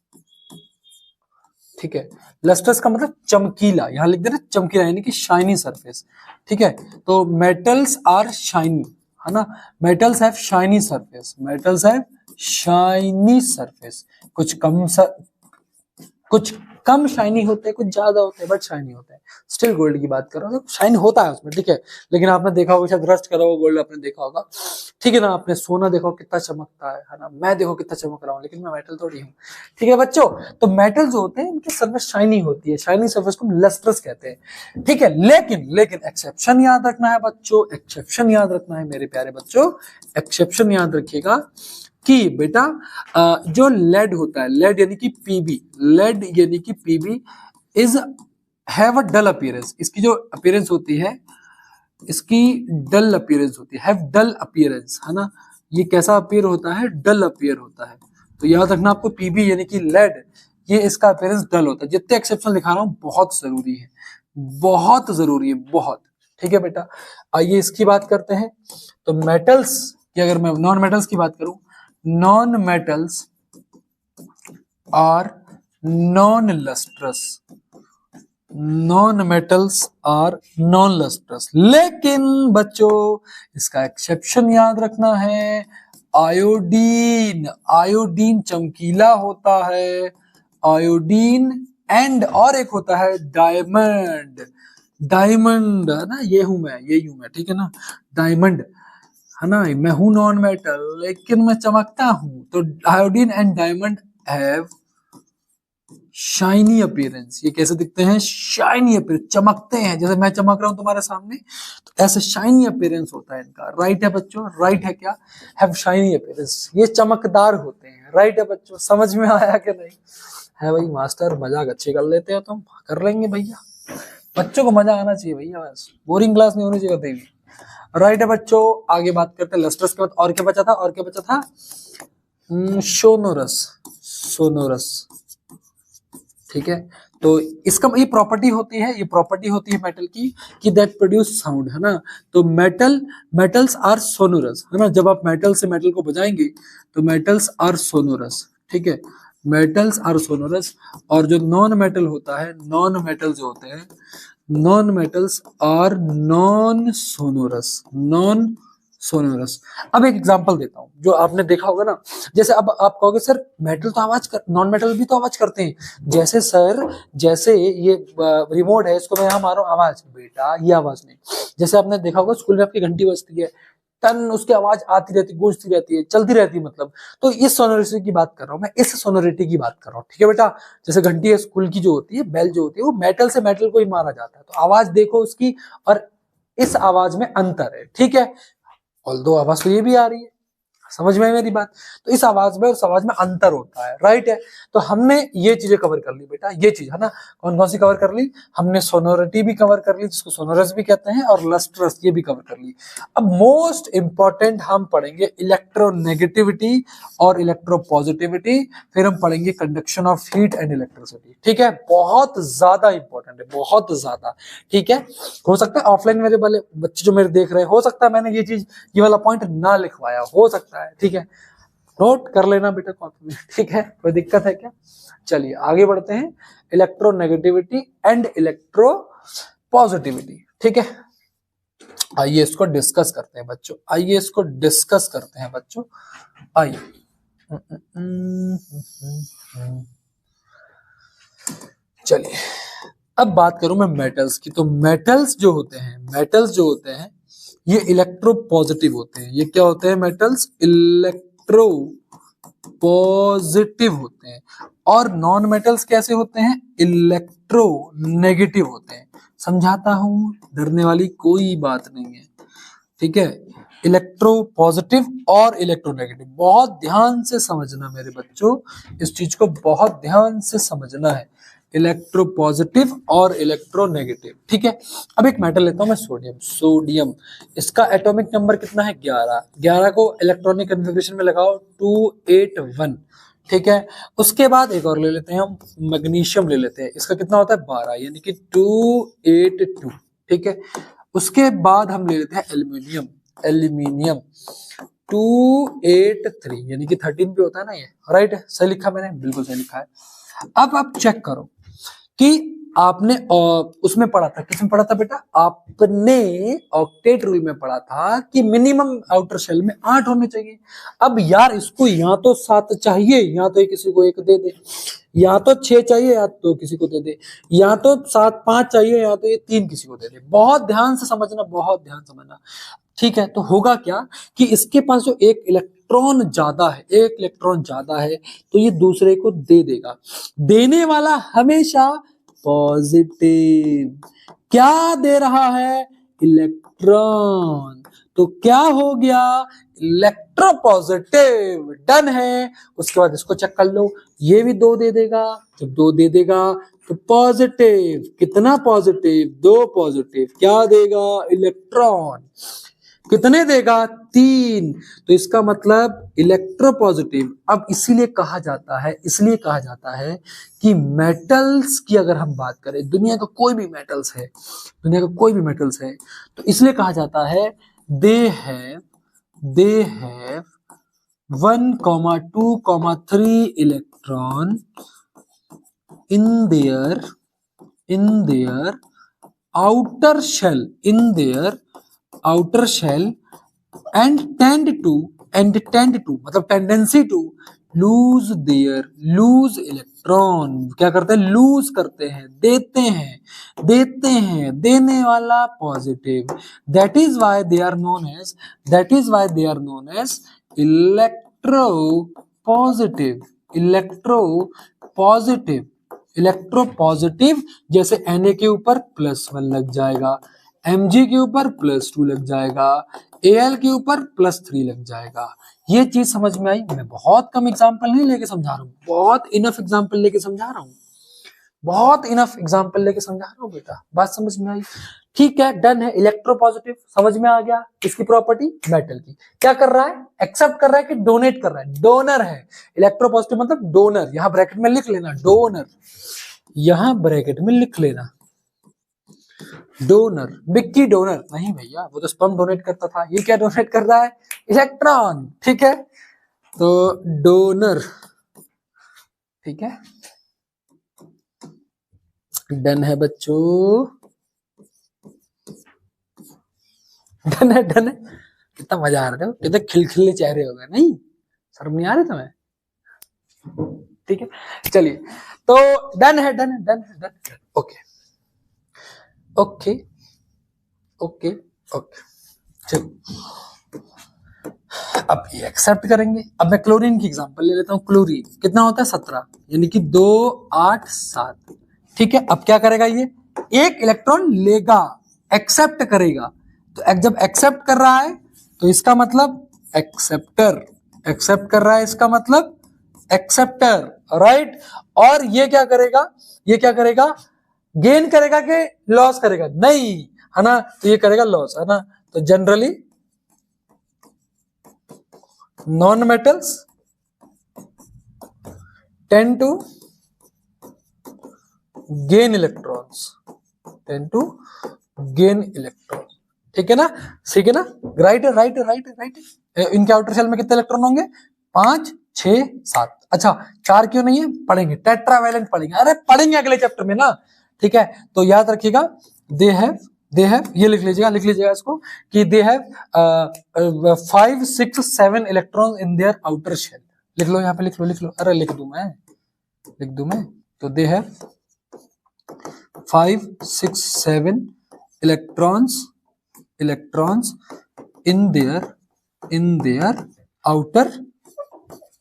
Speaker 1: ठीक है। लस्ट्रस का मतलब चमकीला, यहां लिख देना चमकीला, यानी कि शाइनी सरफेस, ठीक है। तो मेटल्स आर शाइनी, है ना, metals have shiny surface, metals have shiny surface, कुछ कम शाइनी होते हैं, कुछ ज्यादा होते हैं, बट शाइनी होते हैं। स्टिल गोल्ड की बात कर रहा हूँ, शाइन होता है उसमें, ठीक है। लेकिन आपने देखा होगा, शायद रस्ट करा होगा गोल्ड आपने देखा होगा, ठीक है ना। आपने सोना देखो कितना चमकता है ना, मैं देखो कितना चमक रहा हूँ, लेकिन मैं मेटल थोड़ी हूँ, ठीक है बच्चों। तो मेटल जो होते हैं इनकी सरफेस शाइनी होती है, शाइनी सरफेस को लस्ट्रस कहते हैं, ठीक है। लेकिन एक्सेप्शन याद रखना है बच्चों, एक्सेप्शन याद रखना है मेरे प्यारे बच्चों, एक्सेप्शन याद रखिएगा कि बेटा जो लेड होता है, लेड यानी कि पीबी, लेड यानी कि PB is have a dull appearance, इसकी जो अपीयरेंस होती है, इसकी डल अपीयरेंस होती है, हैव डल अपीयरेंस, है ना। ये कैसा अपीयर होता है? डल अपीयर होता है। तो याद रखना आपको, पीबी यानी कि लेड, ये इसका अपीयरेंस डल होता है। जितने एक्सेप्शन दिखा रहा हूं बहुत जरूरी है, बहुत जरूरी है, बहुत, ठीक है बेटा। आइए इसकी बात करते हैं। तो मेटल्स की, अगर मैं नॉन मेटल्स की बात करूं, non metals are non lustrous, non metals are non lustrous, लेकिन बच्चों इसका एक्सेप्शन याद रखना है। आयोडीन, आयोडीन चमकीला होता है, आयोडीन, एंड और एक होता है डायमंड, डायमंड, है ना, ये हूं मैं, यही हूं मैं, ठीक है ना, डायमंड, है ना, मैं हूं नॉन मेटल लेकिन मैं चमकता हूं। तो iodine and diamond have shiny appearance, ये कैसे दिखते हैं? शाइनी अपीयरेंस, चमकते हैं, जैसे मैं चमक रहा हूं तुम्हारे सामने, तो ऐसे शाइनी अपीयरेंस होता है इनका। राइट है बच्चों, राइट है क्या? हैव शाइनी अपीयरेंस, ये चमकदार होते हैं। राइट है बच्चों, समझ में आया कि नहीं? है भाई मास्टर, मजाक अच्छी कर लेते हो तुम, कर लेंगे भैया, बच्चों को मजा आना चाहिए भैया, बस बोरिंग क्लास नहीं होनी चाहिए कभी भी। राइट है बच्चों, आगे बात करते हैं लस्ट्रस के बाद। और क्या बचा था? और क्या बचा था? सोनोरस, सोनोरस, ठीक है। तो इसका ये प्रॉपर्टी होती है, ये प्रॉपर्टी होती है मेटल की कि दैट प्रोड्यूस साउंड, है ना। तो मेटल्स आर सोनोरस, है ना, जब आप मेटल से मेटल को बजाएंगे तो मेटल्स आर सोनोरस, ठीक है, मेटल्स आर सोनोरस। और जो नॉन मेटल होता है, नॉन मेटल जो होते हैं, non metals are non sonorous, non sonorous. अब एक एग्जांपल देता हूं, जो आपने देखा होगा ना, जैसे अब आप कहोगे सर मेटल तो आवाज कर, नॉन मेटल भी तो आवाज करते हैं, जैसे सर, जैसे ये रिमोट है, इसको मैं यहां मारूं, आवाज, बेटा ये आवाज नहीं। जैसे आपने देखा होगा स्कूल में आपकी घंटी बजती है, टन उसकी आवाज आती रहती, गूंजती रहती है, चलती रहती है, मतलब। तो इस सोनोरिटी की बात कर रहा हूं मैं, इस सोनोरिटी की बात कर रहा हूं, ठीक है बेटा। जैसे घंटी है स्कूल की जो होती है, बेल जो होती है, वो मेटल से मेटल को ही मारा जाता है, तो आवाज देखो उसकी और इस आवाज में अंतर है, ठीक है। ऑल्दो आवाज तो ये भी आ रही है, समझ में आई मेरी बात? तो इस आवाज में और उस आवाज में अंतर होता है, राइट है। तो हमने ये चीजें कवर कर ली बेटा, ये चीज, है ना। कौन कौन सी कवर कर ली? हमने सोनोरिटी भी कवर कर ली, जिसको सोनोरस भी कहते हैं, और लस्ट्रस ये भी कवर कर ली। अब मोस्ट इंपॉर्टेंट हम पढ़ेंगे इलेक्ट्रोनेगेटिविटी और इलेक्ट्रोपॉजिटिविटी, फिर हम पढ़ेंगे conduction of heat and electricity, ठीक है। बहुत ज्यादा इंपॉर्टेंट है, बहुत ज्यादा, ठीक है। हो सकता है ऑफलाइन मेरे वाले बच्चे जो मेरे देख रहे हैं, हो सकता है मैंने ये चीज, ये वाला पॉइंट ना लिखवाया, हो सकता है, ठीक है। नोट कर लेना बेटा कॉपी में, ठीक है, कोई दिक्कत है क्या? चलिए आगे बढ़ते हैं, इलेक्ट्रोनेगेटिविटी एंड इलेक्ट्रो पॉजिटिविटी, ठीक है। आइए इसको डिस्कस करते हैं बच्चों, आइए इसको डिस्कस करते हैं बच्चों, आइए। चलिए अब बात करूं मैं मेटल्स की। तो मेटल्स जो होते हैं, मेटल्स जो होते हैं ये इलेक्ट्रो पॉजिटिव होते हैं। ये क्या होते हैं? मेटल्स इलेक्ट्रो पॉजिटिव होते हैं और नॉन मेटल्स कैसे होते हैं, इलेक्ट्रोनेगेटिव होते हैं। समझाता हूं, डरने वाली कोई बात नहीं है, ठीक है। इलेक्ट्रो पॉजिटिव और इलेक्ट्रोनेगेटिव, बहुत ध्यान से समझना मेरे बच्चों, इस चीज को बहुत ध्यान से समझना है, इलेक्ट्रो पॉजिटिव और इलेक्ट्रोनेगेटिव, ठीक है। अब एक मेटल लेता हूं मैं, सोडियम। सोडियम, इसका एटॉमिक नंबर कितना है, 11। 11 को इलेक्ट्रॉनिक कन्फिग्रेशन में लगाओ, 281, ठीक है। उसके बाद एक और ले लेते हैं हम, मैग्नीशियम ले लेते हैं, इसका कितना होता है, 12, यानी कि 282, ठीक है। उसके बाद हम ले लेते हैं एल्यूमिनियम। एल्यूमिनियम 283, यानी कि 13 पे होता है ना ये, राइट। सही लिखा मैंने, बिल्कुल सही लिखा है। अब आप चेक करो कि आपने उसमें पढ़ा था, किसमें पढ़ा था बेटा, आपने ऑक्टेट रूल में पढ़ा था कि मिनिमम आउटर शेल में 8 होने चाहिए। अब यार इसको या तो 7 चाहिए, या तो किसी को 1 दे दे, या तो 6 चाहिए, या तो किसी को दे दे, या तो 7 5 चाहिए, या तो ये 3 किसी को दे दे। बहुत ध्यान से समझना, बहुत ध्यान समझना, ठीक है। तो होगा क्या कि इसके पास जो एक इलेक्ट्रॉन ज्यादा है, एक इलेक्ट्रॉन ज्यादा है, तो ये दूसरे को दे देगा। देने वाला हमेशा पॉजिटिव, क्या दे रहा है, इलेक्ट्रॉन। तो क्या हो गया, इलेक्ट्रोपॉजिटिव, डन है। उसके बाद इसको चेक कर लो, ये भी 2 दे देगा। जब 2 दे देगा तो पॉजिटिव, कितना पॉजिटिव, 2 पॉजिटिव, क्या देगा, इलेक्ट्रॉन। कितने देगा, 3। तो इसका मतलब इलेक्ट्रोपॉजिटिव। अब इसीलिए कहा जाता है, इसलिए कहा जाता है कि मेटल्स की अगर हम बात करें, दुनिया का कोई भी मेटल्स है, दुनिया का कोई भी मेटल्स है, तो इसलिए कहा जाता है they have 1, 2, 3 electron in their outer shell, and tend to मतलब tendency to lose इलेक्ट्रॉन। क्या करते हैं, लूज करते हैं, देते हैं, देने वाला positive. That is why they are known as electropositive. जैसे Na के ऊपर +1 लग जाएगा, Mg के ऊपर +2 लग जाएगा, Al के ऊपर +3 लग जाएगा। ये चीज समझ में आई। मैं बहुत कम एग्जांपल नहीं लेके समझा रहा हूँ, बहुत इनफ एग्जांपल लेके समझा रहा हूँ, बेटा। बात समझ में आई, ठीक है, डन है। इलेक्ट्रोपॉजिटिव समझ में आ गया, इसकी प्रॉपर्टी मेटल की। क्या कर रहा है, एक्सेप्ट कर रहा है कि डोनेट कर रहा है, डोनर है। इलेक्ट्रोपॉजिटिव मतलब डोनर, यहां ब्रैकेट में लिख लेना, डोनर, यहां ब्रैकेट में लिख लेना, डोनर। बिक्की डोनर नहीं भैया, वो तो स्पर्म डोनेट करता था, ये क्या डोनेट कर रहा है, इलेक्ट्रॉन, ठीक है। तो डोनर, ठीक है, डन है बच्चों, डन है। कितना मजा आ रहा है, कितने खिलखिले चेहरे हो गए, नहीं शर्म नहीं आ रही तुम्हें, ठीक है। चलिए, तो डन है। ओके, चलो अब ये एक्सेप्ट करेंगे। अब मैं क्लोरीन की एग्जांपल ले लेता हूं। क्लोरीन कितना होता है, 17, यानी कि 2 8 7, ठीक है। अब क्या करेगा, ये एक इलेक्ट्रॉन लेगा, एक्सेप्ट करेगा। तो जब एक्सेप्ट कर रहा है तो इसका मतलब एक्सेप्टर, एक्सेप्ट कर रहा है इसका मतलब एक्सेप्टर, राइट। और ये क्या करेगा, गेन करेगा कि लॉस करेगा, नहीं है ना, तो ये करेगा लॉस, है ना। तो generally non metals tend to gain electrons, ठीक है ना, ठीक है ना, राइट। इनके आउटर शेल में कितने इलेक्ट्रॉन होंगे, 5 6 7। अच्छा 4 क्यों नहीं है, पढ़ेंगे, टेट्रावैलेंट पढ़ेंगे, अरे पढ़ेंगे अगले चैप्टर में ना, ठीक है। तो याद रखिएगा, दे हैव, ये लिख लीजिएगा इसको, कि they have 5 6 7 electron in their outer shell. लिख लो, यहाँ पे लिख लो, अरे लिख दूं मैं। तो they have 5 6 7 electrons in their outer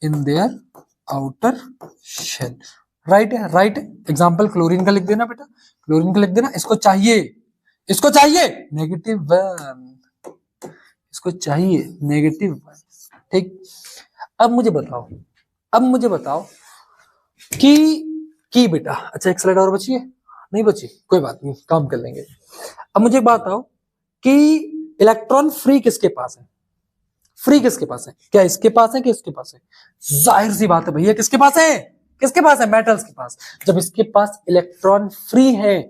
Speaker 1: in their outer shell. Right है, राइट है। एग्जाम्पल क्लोरीन का लिख देना बेटा, क्लोरीन का लिख देना। इसको चाहिए, इसको चाहिए -1, इसको चाहिए -1। ठीक, अब मुझे बताओ, अब मुझे बताओ कि बेटा, अच्छा एक स्लाइड और बची है, नहीं बची, कोई बात नहीं, काम कर लेंगे। अब मुझे बात बताओ कि इलेक्ट्रॉन फ्री किसके पास है? फ्री किसके पास है? क्या इसके पास है कि इसके पास है? जाहिर सी बात है भैया, किसके पास है? किसके पास है? मेटल्स के पास। जब इसके पास इलेक्ट्रॉन फ्री है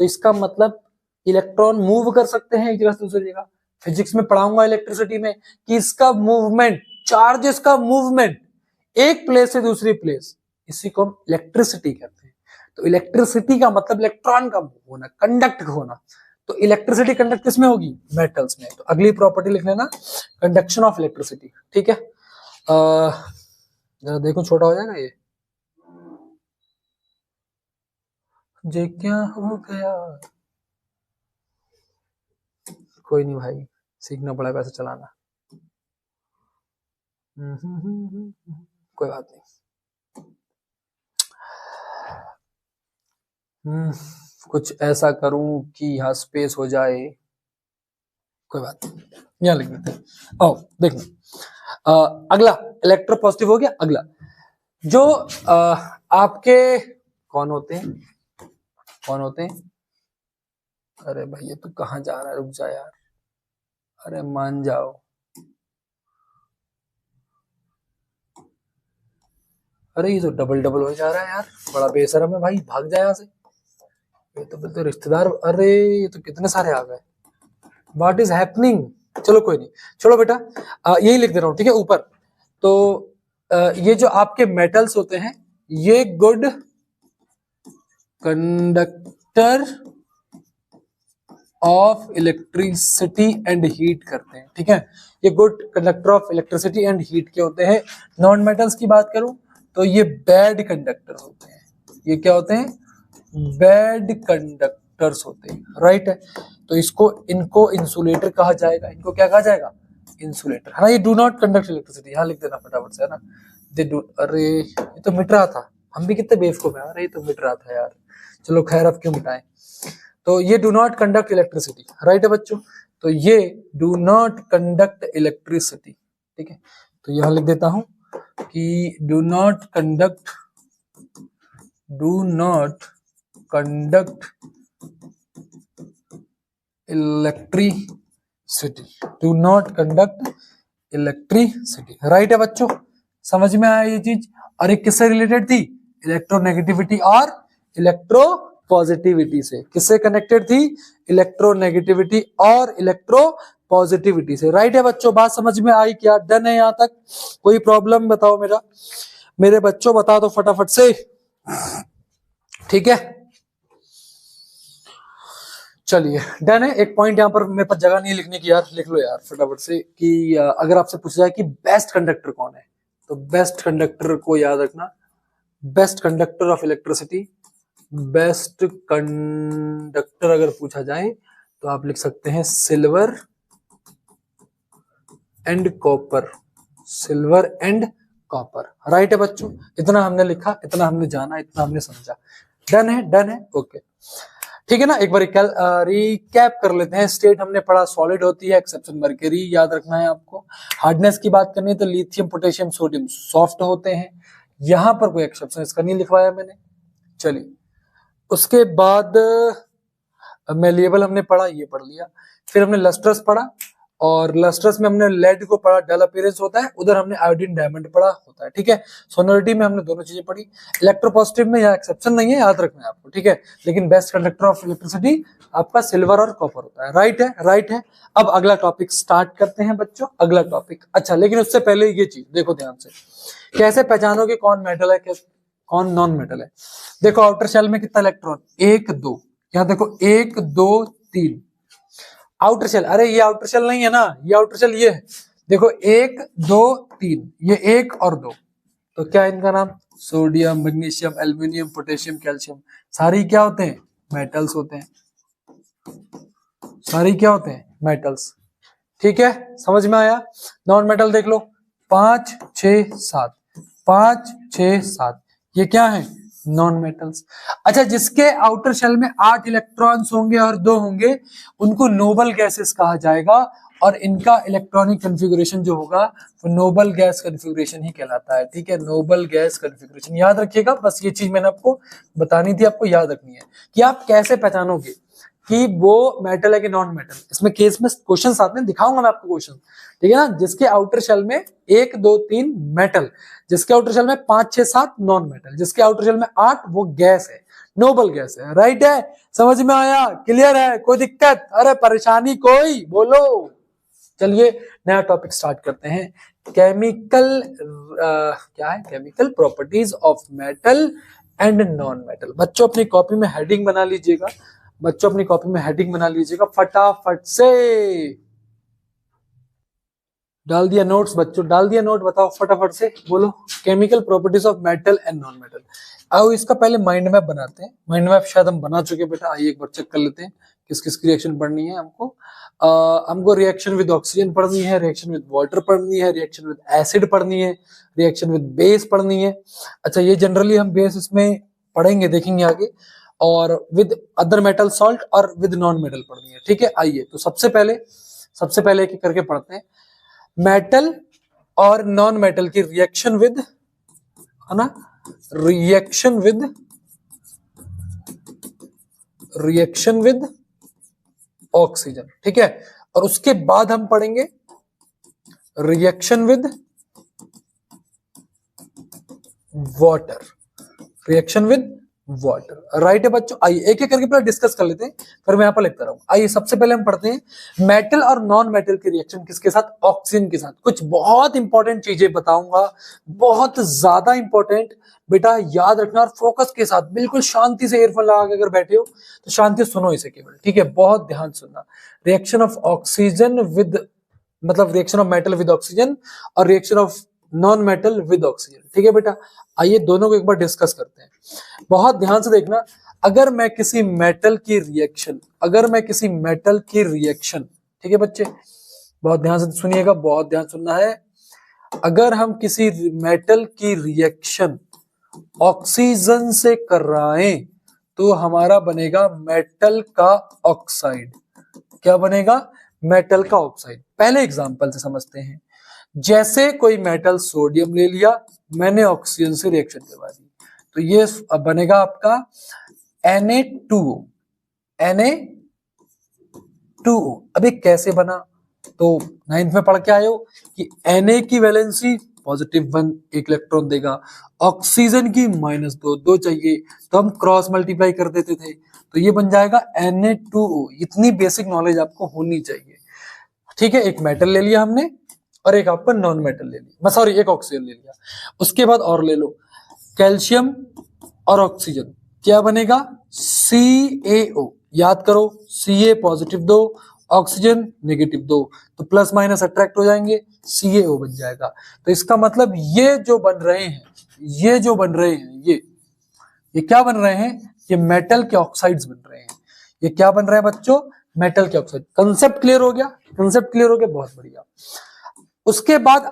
Speaker 1: तो इसका मतलब इलेक्ट्रॉन मूव कर सकते हैं एक जगह से दूसरी जगह। फिजिक्स में पढ़ाऊंगा इलेक्ट्रिसिटी में कि इसका मूवमेंट, चार्जेस का मूवमेंट एक प्लेस से दूसरी प्लेस, इसी को हम इलेक्ट्रिसिटी कहते हैं। तो इलेक्ट्रिसिटी का मतलब इलेक्ट्रॉन का मूव होना, कंडक्ट होना। तो इलेक्ट्रिसिटी कंडक्ट किसमें होगी? मेटल्स में। तो अगली प्रॉपर्टी लिख लेना, कंडक्शन ऑफ इलेक्ट्रिसिटी। ठीक है, जरा देखो छोटा हो जाएगा ये। जे क्या हो गया, कोई नहीं भाई, सीखना पड़ा वैसे चलाना। कोई बात नहीं। कुछ ऐसा करूं कि यहाँ स्पेस हो जाए, कोई बात नहीं, यहाँ लिख देते हैं। आओ देखना, अगला इलेक्ट्रोपॉजिटिव हो गया। अगला जो आपके कौन होते हैं, कौन होते हैं? अरे भाई ये तो कहाँ जा रहा है, रुक जा यार, अरे मान जाओ। अरे ये तो डबल डबल हो जा रहा है यार, बड़ा बेशरम है भाई, भाग जाए यहाँ से। ये तो बिल्कुल रिश्तेदार, अरे ये तो कितने सारे आ गए, व्हाट इज हैपनिंग। चलो कोई नहीं, छोड़ो बेटा, यही लिख दे रहा हूँ, ठीक है ऊपर। तो ये जो आपके मेटल्स होते हैं ये good conductor of electricity and heat करते हैं। ठीक है, ये good conductor of electricity and heat के होते हैं। नॉन मेटल्स की बात करूं तो ये बैड कंडक्टर होते हैं। ये क्या होते हैं? बैड कंडक्टर्स होते हैं। राइट है, तो इसको, इनको इंसुलेटर कहा जाएगा। इनको क्या कहा जाएगा? इंसुलेटर, है ना। ये डू नॉट कंडक्ट इलेक्ट्रिसिटी, यहाँ लिख देना फटाफट से, है ना। दे डू, अरे ये तो मिट रहा था, हम भी कितने बेवकूफ है, अरे ये तो मिट रहा था यार। चलो खैर, अब क्यों मिटाएं। तो ये do not conduct electricity, right है बच्चों। तो ये डू नॉट कंडक्ट इलेक्ट्रिसिटी, ठीक है। तो यहां लिख देता हूं कि do not conduct electricity, do not conduct electricity, right है बच्चों। समझ में आया ये चीज? और एक किससे रिलेटेड थी? इलेक्ट्रोनेगेटिविटी और इलेक्ट्रो पॉजिटिविटी से। किससे कनेक्टेड थी? इलेक्ट्रोनेगेटिविटी और इलेक्ट्रो पॉजिटिविटी से। राइट है बच्चों, बात समझ में आई क्या? डन है यहां तक? कोई प्रॉब्लम बताओ मेरे बच्चों, बता दो फटाफट से। ठीक है, चलिए डन है। एक पॉइंट यहाँ पर मेरे पास जगह नहीं लिखने की यार, लिख लो यार फटाफट से कि अगर आपसे पूछा जाए कि बेस्ट कंडक्टर कौन है, तो बेस्ट कंडक्टर को याद रखना, best conductor of electricity, best conductor अगर पूछा जाए तो आप लिख सकते हैं silver and copper, silver and copper. Right है बच्चों, इतना हमने लिखा, इतना हमने जाना, इतना हमने समझा। डन है, डन है, ओके ठीक है ना। एक बार रिकैप कर लेते हैं। स्टेट हमने पढ़ा सॉलिड होती है, एक्सेप्शन मर्करी याद रखना है आपको। हार्डनेस की बात करनी है तो लिथियम, पोटेशियम, सोडियम सॉफ्ट होते हैं। यहां पर कोई एक्सेप्शन इसका नहीं लिखवाया मैंने। चलिए उसके बाद मेलिएबल हमने पढ़ा, ये पढ़ लिया। फिर हमने लस्ट्रस पढ़ा, और लस्ट्रस में हमने लेड को पढ़ा, डल अपीयरेंस होता है। उधर हमने आयोडीन डायमंड पढ़ा होता है, ठीक है। सोनोरिटी में हमने दोनों चीजें पढ़ी। इलेक्ट्रोपॉजिटिव में यहाँ एक्सेप्शन नहीं है, याद रखना है आपको, ठीक है। लेकिन बेस्ट कंडक्टर ऑफ इलेक्ट्रिसिटी आपका सिल्वर और कॉपर होता है। राइट है, राइट है। अब अगला टॉपिक स्टार्ट करते हैं बच्चों, अगला टॉपिक। अच्छा लेकिन उससे पहले ये चीज देखो ध्यान से, कैसे पहचानोगे कौन मेटल है कौन नॉन मेटल है। देखो आउटर शेल में कितना इलेक्ट्रॉन, 1 2, यहाँ देखो 1 2 3 आउटर शेल। अरे ये आउटर शेल नहीं है ना, ये आउटर शेल ये है। देखो 1 2 3, ये 1 और 2, तो क्या इनका नाम? Sodium, magnesium, aluminium, potassium, calcium, सारी क्या होते हैं? मेटल्स होते हैं। सारी क्या होते हैं? मेटल्स। ठीक है, समझ में आया। नॉन मेटल देख लो, 5 6 7, 5, 6, 7, ये क्या है? Non metals. अच्छा, जिसके आउटर शेल में 8 इलेक्ट्रॉन्स होंगे और 2 होंगे, उनको नोबल गैसेस कहा जाएगा, और इनका इलेक्ट्रॉनिक कॉन्फ़िगरेशन जो होगा वो नोबल गैस कॉन्फ़िगरेशन ही कहलाता है। ठीक है, नोबल गैस कॉन्फ़िगरेशन याद रखिएगा। बस ये चीज मैंने आपको बतानी थी, आपको याद रखनी है कि आप कैसे पहचानोगे कि वो मेटल है कि नॉन मेटल। इसमें केस में क्वेश्चन आते हैं, दिखाऊंगा मैं आपको क्वेश्चन। ठीक है ना, जिसके आउटर शेल में 1, 2, 3 मेटल, जिसके आउटर शेल में 5, 6, 7 नॉन मेटल, जिसके आउटर शेल में 8 वो गैस है, नोबल गैस है। राइट है, समझ में आया? क्लियर है? कोई दिक्कत? अरे परेशानी कोई? बोलो। चलिए नया टॉपिक स्टार्ट करते हैं। केमिकल क्या है? Chemical properties of metal and non metal. बच्चों अपनी कॉपी में हेडिंग बना लीजिएगा, बच्चों अपनी कॉपी में हेडिंग बना लीजिएगा फटाफट से। डाल दिया नोट्स बच्चों? डाल दिया नोट? बताओ फटाफट से, बोलो। Chemical properties of metal and non metal. आओ इसका पहले माइंड मैप बनाते हैं। माइंड मैप शायद हम बना चुके बेटा, आइए एक बार चेक कर लेते हैं किस किस की रिएक्शन पढ़नी है हमको। हमको रिएक्शन विद ऑक्सीजन पढ़नी है, रिएक्शन विद वाटर पढ़नी है, रिएक्शन विद एसिड पढ़नी है, रिएक्शन विद बेस पढ़नी है। अच्छा, ये जनरली हम बेस इसमें पढ़ेंगे, देखेंगे आगे। और विद अदर मेटल सॉल्ट और विद नॉन मेटल पढ़नी है। ठीक है, आइए तो सबसे पहले एक एक करके पढ़ते हैं। मेटल और नॉन मेटल की रिएक्शन विद, है ना, रिएक्शन विद ऑक्सीजन। ठीक है, और उसके बाद हम पढ़ेंगे reaction with water, reaction with water. Right है बच्चों, आइए एक एक करके पहले डिस्कस कर लेते हैं, फिर मैं यहां पर लिखता रहूं। आइए सबसे पहले हम पढ़ते हैं मेटल और नॉन मेटल की रिएक्शन किसके साथ? ऑक्सीजन के साथ। कुछ बहुत इंपॉर्टेंट चीजें बताऊंगा, बहुत ज्यादा इंपॉर्टेंट बेटा, याद रखना और फोकस के साथ, बिल्कुल शांति से ईयरफोन लगा के अगर बैठे हो तो शांति सुनो इसे केवल। ठीक है, बहुत ध्यान सुनना। रिएक्शन ऑफ ऑक्सीजन विद, मतलब reaction of metal with oxygen और reaction of non metal with oxygen. ठीक है बेटा, आइए दोनों को एक बार डिस्कस करते हैं। बहुत ध्यान से देखना। अगर मैं किसी मेटल की रिएक्शन, ठीक है बच्चे, बहुत ध्यान से सुनिएगा, बहुत ध्यान सुनना है। अगर हम किसी मेटल की रिएक्शन ऑक्सीजन से कर रहे हैं तो हमारा बनेगा मेटल का ऑक्साइड। क्या बनेगा? मेटल का ऑक्साइड। पहले एग्जांपल से समझते हैं। जैसे कोई मेटल सोडियम ले लिया, मैंने ऑक्सीजन से रिएक्शन करवा दी, तो ये अब बनेगा आपका Na2O। अभी कैसे बना? तो 9th में पढ़ के आए हो कि Na की वैलेंसी +1 एक इलेक्ट्रॉन देगा, ऑक्सीजन की -2, 2 चाहिए, तो हम क्रॉस मल्टीप्लाई कर देते थे, तो ये बन जाएगा Na2O। इतनी बेसिक नॉलेज आपको होनी चाहिए। ठीक है, एक मेटल ले लिया हमने और एक आपका नॉन मेटल ले लिया, सॉरी एक ऑक्सीजन ले लिया। उसके बाद और ले लो, कैल्शियम और ऑक्सीजन, क्या बनेगा? CaO। याद करो, Ca +2, ऑक्सीजन -2, तो प्लस माइनस अट्रैक्ट हो जाएंगे, CaO बन जाएगा। तो इसका मतलब ये जो बन रहे हैं, ये क्या बन रहे हैं? ये मेटल के ऑक्साइड्स बन रहे हैं। ये क्या बन रहा है बच्चों? मेटल के ऑक्साइड। कंसेप्ट क्लियर हो गया? बहुत बढ़िया। उसके बाद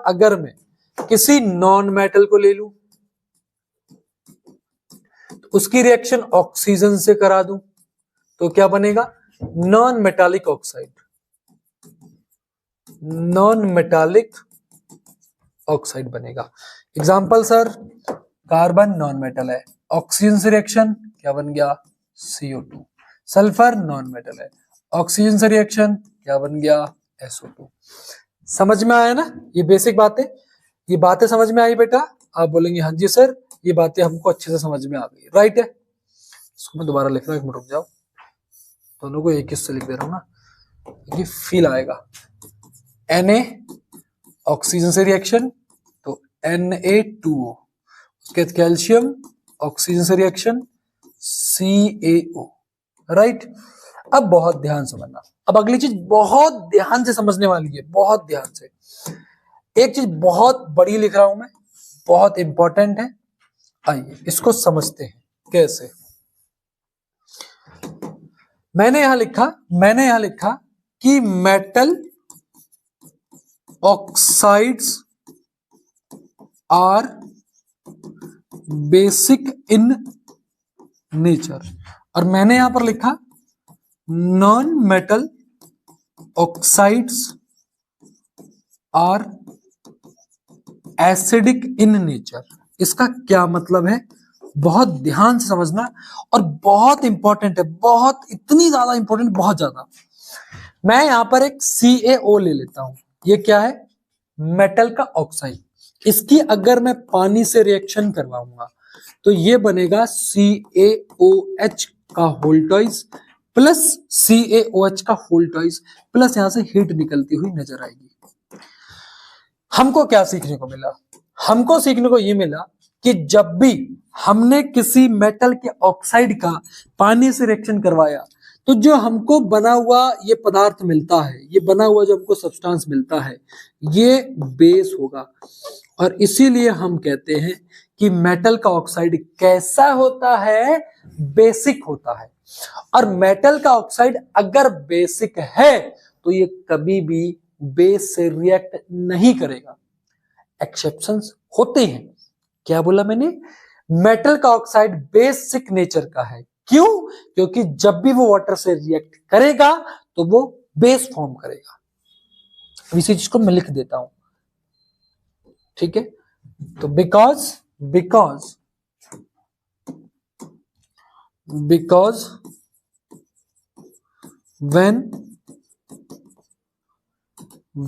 Speaker 1: अगर मैं किसी नॉन मेटल को ले लूं, तो उसकी रिएक्शन ऑक्सीजन से करा दूं, तो क्या बनेगा? नॉन मेटालिक ऑक्साइड बनेगा। Example sir, carbon non metal है, ऑक्सीजन से रिएक्शन क्या बन गया? CO2। सल्फर नॉन मेटल है, ऑक्सीजन से रिएक्शन क्या बन गया? SO2। समझ में आया ना? ये बेसिक बातें, ये बातें समझ में आई बेटा? आप बोलेंगे हाँ जी सर, ये बातें हमको अच्छे से समझ में आ गई। राइट है, इसको मैं दोबारा लिख रहा हूँ, एक मिनट रुक जाओ, दोनों को एक हिस्से लिख दे रहा हूँ ना, ये फील आएगा। Na ऑक्सीजन से रिएक्शन तो Na2O, उसके बाद कैल्शियम ऑक्सीजन से रिएक्शन CaO। राइट, अब बहुत ध्यान समझना। अब अगली चीज बहुत ध्यान से समझने वाली है, बहुत ध्यान से। एक चीज बहुत बड़ी लिख रहा हूं मैं, बहुत इंपॉर्टेंट है। आइए इसको समझते हैं कैसे। मैंने यहां लिखा कि metal oxides are basic in nature, और मैंने यहां पर लिखा non metal oxides are acidic in nature. इसका क्या मतलब है, बहुत ध्यान से समझना, और बहुत इंपॉर्टेंट है, बहुत, इतनी ज्यादा इंपॉर्टेंट, बहुत ज्यादा। मैं यहां पर एक CaO ले लेता हूं, ये क्या है, मेटल का ऑक्साइड। इसकी अगर मैं पानी से रिएक्शन करवाऊंगा तो ये बनेगा CaOH का होल टॉइस प्लस CaOH का होल टॉइस प्लस यहां से हीट निकलती हुई नजर आएगी। हमको क्या सीखने को मिला, हमको सीखने को ये मिला कि जब भी हमने किसी मेटल के ऑक्साइड का पानी से रिएक्शन करवाया तो जो हमको बना हुआ ये पदार्थ मिलता है, ये बना हुआ जो हमको सब्सटेंस मिलता है, ये बेस होगा। और इसीलिए हम कहते हैं कि मेटल का ऑक्साइड कैसा होता है, बेसिक होता है। और मेटल का ऑक्साइड अगर बेसिक है तो ये कभी भी बेस से रिएक्ट नहीं करेगा। एक्सेप्शंस होते हैं, क्या बोला मैंने, मेटल का ऑक्साइड बेसिक नेचर का है। क्यों, क्योंकि जब भी वो वाटर से रिएक्ट करेगा तो वो बेस फॉर्म करेगा। इसी चीज को मैं लिख देता हूं, ठीक है। तो because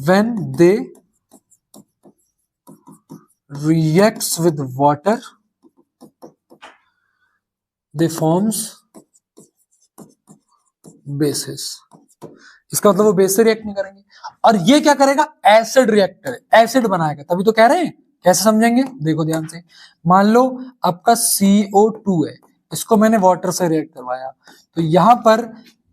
Speaker 1: when they reacts with water they forms bases। इसका मतलब वो बेस से रिएक्ट नहीं करेंगे। और ये क्या करेगा, एसिड रिएक्टर, एसिड बनाएगा, तभी तो कह रहे हैं। कैसे समझेंगे, देखो ध्यान से। मान लो आपका CO2 है, इसको मैंने वाटर से रिएक्ट करवाया तो यहां पर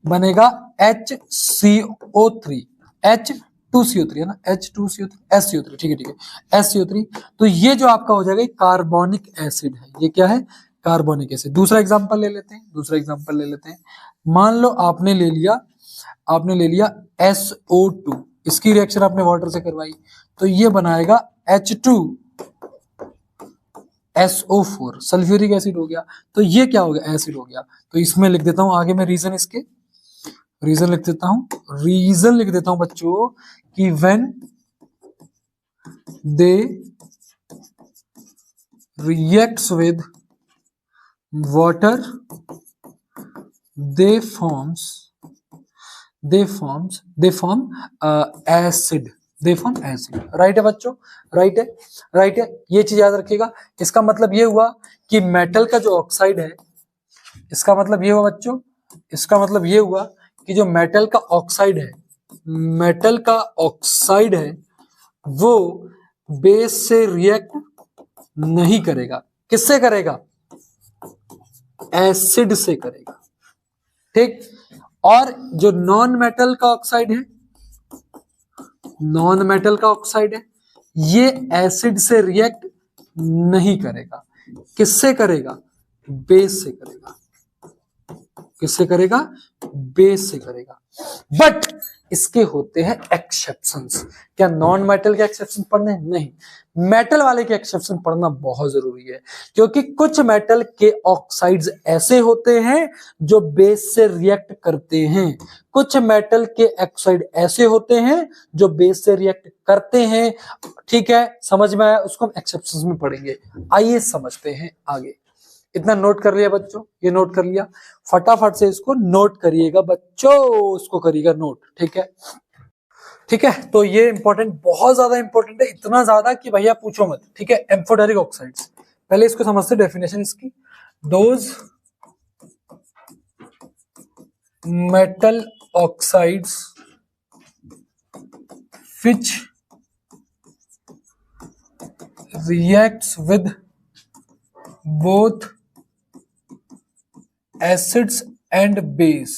Speaker 1: बनेगा HCO3, H2CO3 है ना, H2CO3, SCO3, ठीक है, SCO3। तो ये जो आपका हो जाएगा कार्बोनिक एसिड है, ये क्या है, कार्बोनिक एसिड। दूसरा एग्जांपल ले लेते हैं, मान लो आपने ले लिया SO2, इसकी रिएक्शन आपने वाटर से करवाई तो ये बनाएगा H2SO4, सल्फ्यूरिक एसिड हो गया। तो ये क्या हो गया, एसिड हो गया। तो इसमें लिख देता हूं आगे मैं रीजन लिख देता हूं बच्चों कि when they reacts with water they form acid, right है बच्चों, राइट है। ये चीज याद रखिएगा। इसका मतलब ये हुआ कि मेटल का जो ऑक्साइड है, इसका मतलब ये हुआ बच्चों, कि जो मेटल का ऑक्साइड है वो बेस से रिएक्ट नहीं करेगा। किससे करेगा, एसिड से करेगा, ठीक। और जो नॉन मेटल का ऑक्साइड है ये एसिड से रिएक्ट नहीं करेगा। किससे करेगा, बेस से करेगा। किससे करेगा, बेस से करेगा। बट इसके होते हैं एक्सेप्शंस। क्या नॉन मेटल के एक्सेप्शन पढ़ने, नहीं, मेटल वाले के एक्सेप्शन पढ़ना बहुत जरूरी है। क्योंकि कुछ मेटल के ऑक्साइड्स ऐसे होते हैं जो बेस से रिएक्ट करते हैं, कुछ मेटल के ऑक्साइड ऐसे होते हैं जो बेस से रिएक्ट करते हैं। ठीक है, समझ में आया, उसको हम एक्सेप्शंस में पढ़ेंगे। आइए समझते हैं आगे। इतना नोट कर लिया बच्चों, ये नोट कर लिया, फटाफट से इसको नोट करिएगा बच्चों, इसको करिएगा नोट, ठीक है। ठीक है, तो ये इंपॉर्टेंट, बहुत ज्यादा इंपॉर्टेंट है, इतना ज्यादा कि भैया पूछो मत, ठीक है। एम्फोटेरिक ऑक्साइड्स, पहले इसको समझते, डेफिनेशन इसकी। Those metal oxides which reacts with both acids and base.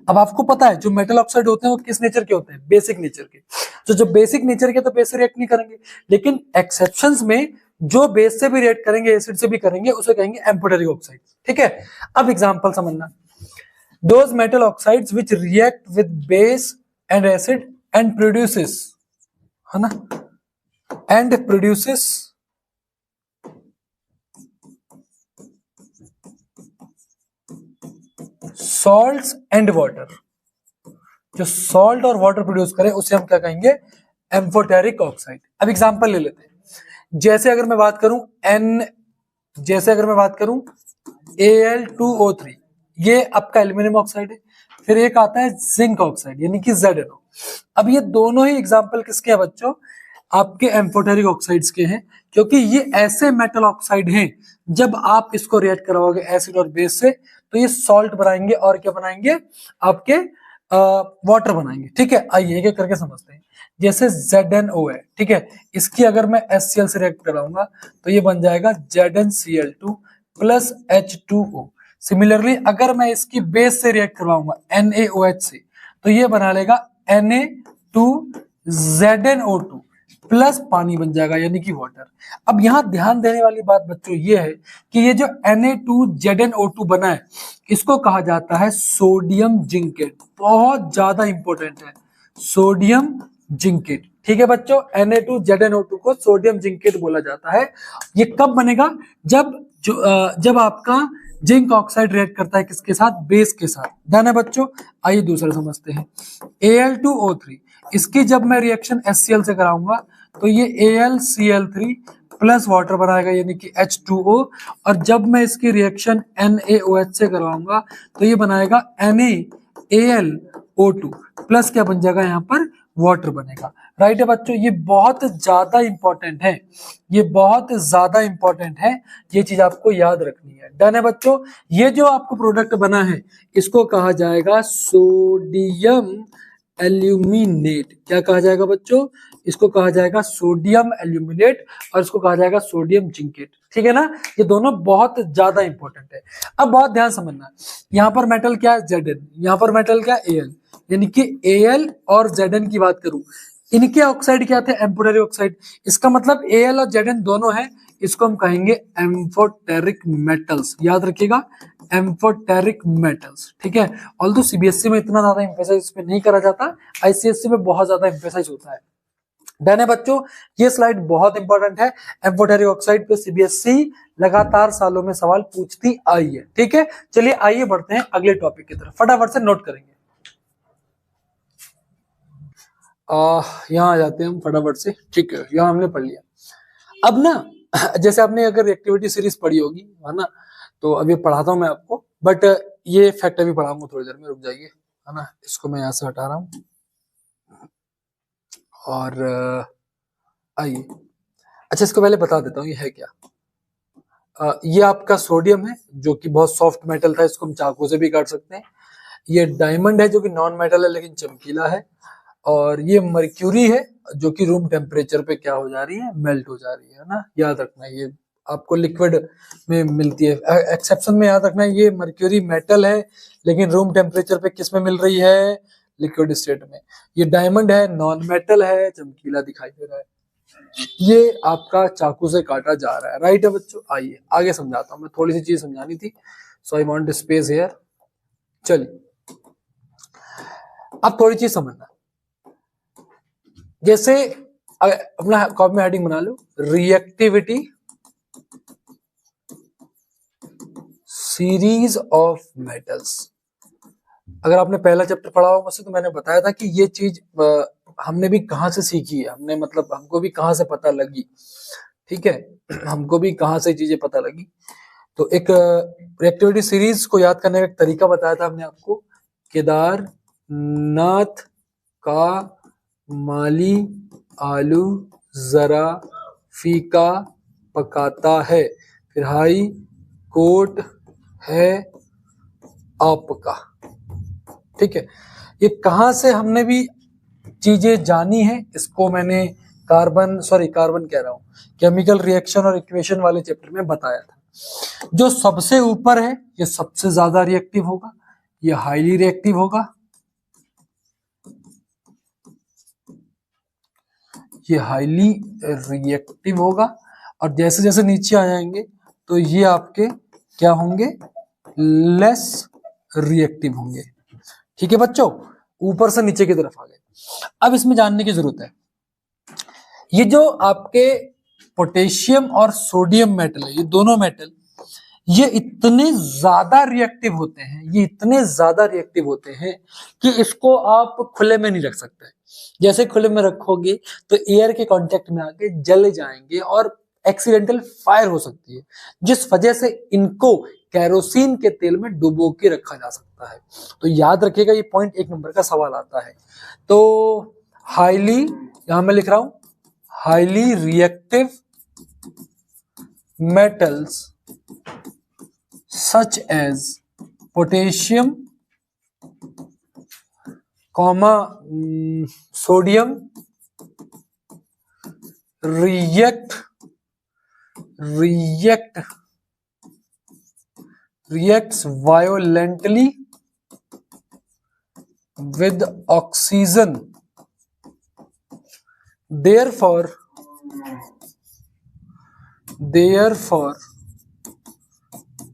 Speaker 1: अब आपको पता है जो मेटल ऑक्साइड होते हैं वो किस नेचर के होते हैं, बेसिक नेचर के। तो जो बेसिक नेचर के तो बेस से रिएक्ट नहीं करेंगे, लेकिन एक्सेप्शंस में जो बेस से भी रिएक्ट करेंगे, एसिड से भी करेंगे, उसे कहेंगे एम्फोटेरिक ऑक्साइड। ठीक है, अब एग्जांपल समझना। Those metal oxides which react with base and acid and produces, है ना, and produces salts and water. जो सॉल्ट और वाटर प्रोड्यूस करे उसे हम क्या कहेंगे, एम्फोटेरिक ऑक्साइड। अब एग्जांपल ले लेते हैं, जैसे अगर मैं बात करूं Al2O3, ये आपका एल्यूमिनियम ऑक्साइड है। फिर एक आता है जिंक ऑक्साइड यानी कि ZnO। अब ये दोनों ही एग्जांपल किसके हैं बच्चों, आपके एम्फोटेरिक ऑक्साइड्स के हैं, क्योंकि ये ऐसे मेटल ऑक्साइड हैं जब आप इसको रिएक्ट कराओगे एसिड और बेस से तो ये सॉल्ट बनाएंगे और क्या बनाएंगे, आपके वाटर बनाएंगे। ठीक है, आइए एक एक करके समझते हैं। जैसे ZnO है, ठीक है, इसकी अगर मैं HCl से रिएक्ट कराऊंगा तो ये बन जाएगा ZnCl2 प्लस H2O। सिमिलरली अगर मैं इसकी बेस से रिएक्ट करवाऊंगा NaOH से तो ये बना लेगा Na2ZnO2 प्लस पानी बन जाएगा यानी कि वाटर। अब यहां ध्यान देने वाली बात बच्चों ये है कि ये जो Na2ZnO2 बना है इसको कहा जाता है सोडियम जिंकेट। बहुत ज्यादा इंपॉर्टेंट है सोडियम जिंकेट। ठीक है बच्चों, Na2ZnO2 को सोडियम जिंकेट बोला जाता है। ये कब बनेगा, जब आपका जिंक ऑक्साइड रिएक्ट करता है किसके साथ, बेस के साथ। ध्यान है बच्चों, आइए दूसरा समझते हैं। Al2O3, इसकी जब मैं रिएक्शन HCl से कराऊंगा तो ये AlCl3 प्लस वाटर बनाएगा यानी कि H2O, और जब मैं इसकी रिएक्शन NaOH से करवाऊंगा तो ये बनाएगा NaAlO2 प्लस क्या बन जाएगा, यहाँ पर वाटर बनेगा। राइट है बच्चों, ये बहुत ज्यादा इंपॉर्टेंट है, ये बहुत ज्यादा इंपॉर्टेंट है, ये चीज आपको याद रखनी है। डन है बच्चों, ये जो आपको प्रोडक्ट बना है इसको कहा जाएगा सोडियम एल्यूमिनेट। क्या कहा जाएगा बच्चों, इसको कहा जाएगा सोडियम एल्यूमिनेट और इसको कहा जाएगा सोडियम जिंकेट। ठीक है ना, ये दोनों बहुत ज्यादा इंपॉर्टेंट है। अब बहुत ध्यान समझना, यहाँ पर मेटल क्या है Zn, यहाँ पर मेटल क्या है Al, यानी कि Al और Zn की बात करूं, इनके ऑक्साइड क्या थे, एम्फोटेरिक ऑक्साइड। इसका मतलब Al और Zn दोनों है, इसको हम कहेंगे एम्फोटेरिक मेटल्स। याद रखिएगा, एम्फोटेरिक मेटल्स। ठीक है, ऑल्दो सीबीएसई में इतना ज्यादा एम्फेसाइज इस पे नहीं करा जाता, आईसीएसई में बहुत ज्यादा एम्फेसाइज होता है। डन है बच्चों, ये स्लाइड बहुत इंपॉर्टेंट है। एम्फोटेरिक ऑक्साइड पे सीबीएसई लगातार सालों में सवाल पूछती आई है। ठीक है, चलिए आइए बढ़ते हैं अगले टॉपिक की तरफ, फटाफट से नोट करेंगे। यहाँ आ जाते हैं हम फटाफट से। ठीक है, यहाँ हमने पढ़ लिया। अब ना जैसे आपने अगर एक्टिविटी सीरीज पढ़ी होगी है ना, तो अभी पढ़ाता हूँ मैं आपको, बट ये फैक्ट अभी पढ़ाऊंगा थोड़ी देर में, रुक जाइए है ना। इसको मैं यहाँ से हटा रहा हूँ और आइए, अच्छा इसको पहले बता देता हूँ ये है क्या। ये आपका सोडियम है जो कि बहुत सॉफ्ट मेटल था, इसको हम चाकू से भी काट सकते हैं। ये डायमंड है जो कि नॉन मेटल है लेकिन चमकीला है। और ये मर्क्यूरी है जो कि रूम टेम्परेचर पे क्या हो जा रही है, मेल्ट हो जा रही है ना। याद रखना ये आपको लिक्विड में मिलती है, एक्सेप्शन में याद रखना ये मर्क्यूरी मेटल है लेकिन रूम टेम्परेचर पे किस में मिल रही है, लिक्विड स्टेट में। ये डायमंड है, नॉन मेटल है, चमकीला दिखाई दे रहा है। ये आपका चाकू से काटा जा रहा है। राइट है बच्चों, आइए आगे समझाता हूँ, मैं थोड़ी सी चीज समझानी थी, सो आई वांट स्पेस हियर। चलिए अब थोड़ी चीज समझना, जैसे अपना कॉपी में हेडिंग बना लो, रिएक्टिविटी सीरीज ऑफ मेटल्स। अगर आपने पहला चैप्टर पढ़ा हो मुझसे तो मैंने बताया था कि ये चीज हमने भी कहां से सीखी है, हमने मतलब हमको भी कहां से पता लगी। ठीक है, हमको भी कहां से चीजें पता लगी। तो एक रिएक्टिविटी सीरीज को याद करने का एक तरीका बताया था हमने आपको। केदारनाथ का माली आलू जरा फीका पकाता है, फिर हाई कोर्ट है आपका। ठीक है, ये कहां से हमने भी चीजें जानी है, इसको मैंने कार्बन कह रहा हूं, केमिकल रिएक्शन और इक्वेशन वाले चैप्टर में बताया था। जो सबसे ऊपर है ये सबसे ज्यादा रिएक्टिव होगा, ये हाईली रिएक्टिव होगा, ये हाईली रिएक्टिव होगा, और जैसे जैसे नीचे आ जाएंगे तो ये आपके क्या होंगे, लेस रिएक्टिव होंगे। ठीक है बच्चों, ऊपर से नीचे की तरफ आ गए। अब इसमें जानने की जरूरत है ये जो आपके पोटेशियम और सोडियम मेटल है, ये दोनों मेटल ये इतने ज्यादा रिएक्टिव होते हैं, ये इतने ज्यादा रिएक्टिव होते हैं कि इसको आप खुले में नहीं रख सकते। जैसे खुले में रखोगे तो एयर के कांटेक्ट में आके जल जाएंगे और एक्सीडेंटल फायर हो सकती है, जिस वजह से इनको केरोसिन के तेल में डुबो के रखा जा सकता है। तो याद रखिएगा, ये पॉइंट 1 नंबर का सवाल आता है। तो हाईली, यहां मैं लिख रहा हूं highly reactive metals such as potassium, sodium reacts violently with oxygen. Therefore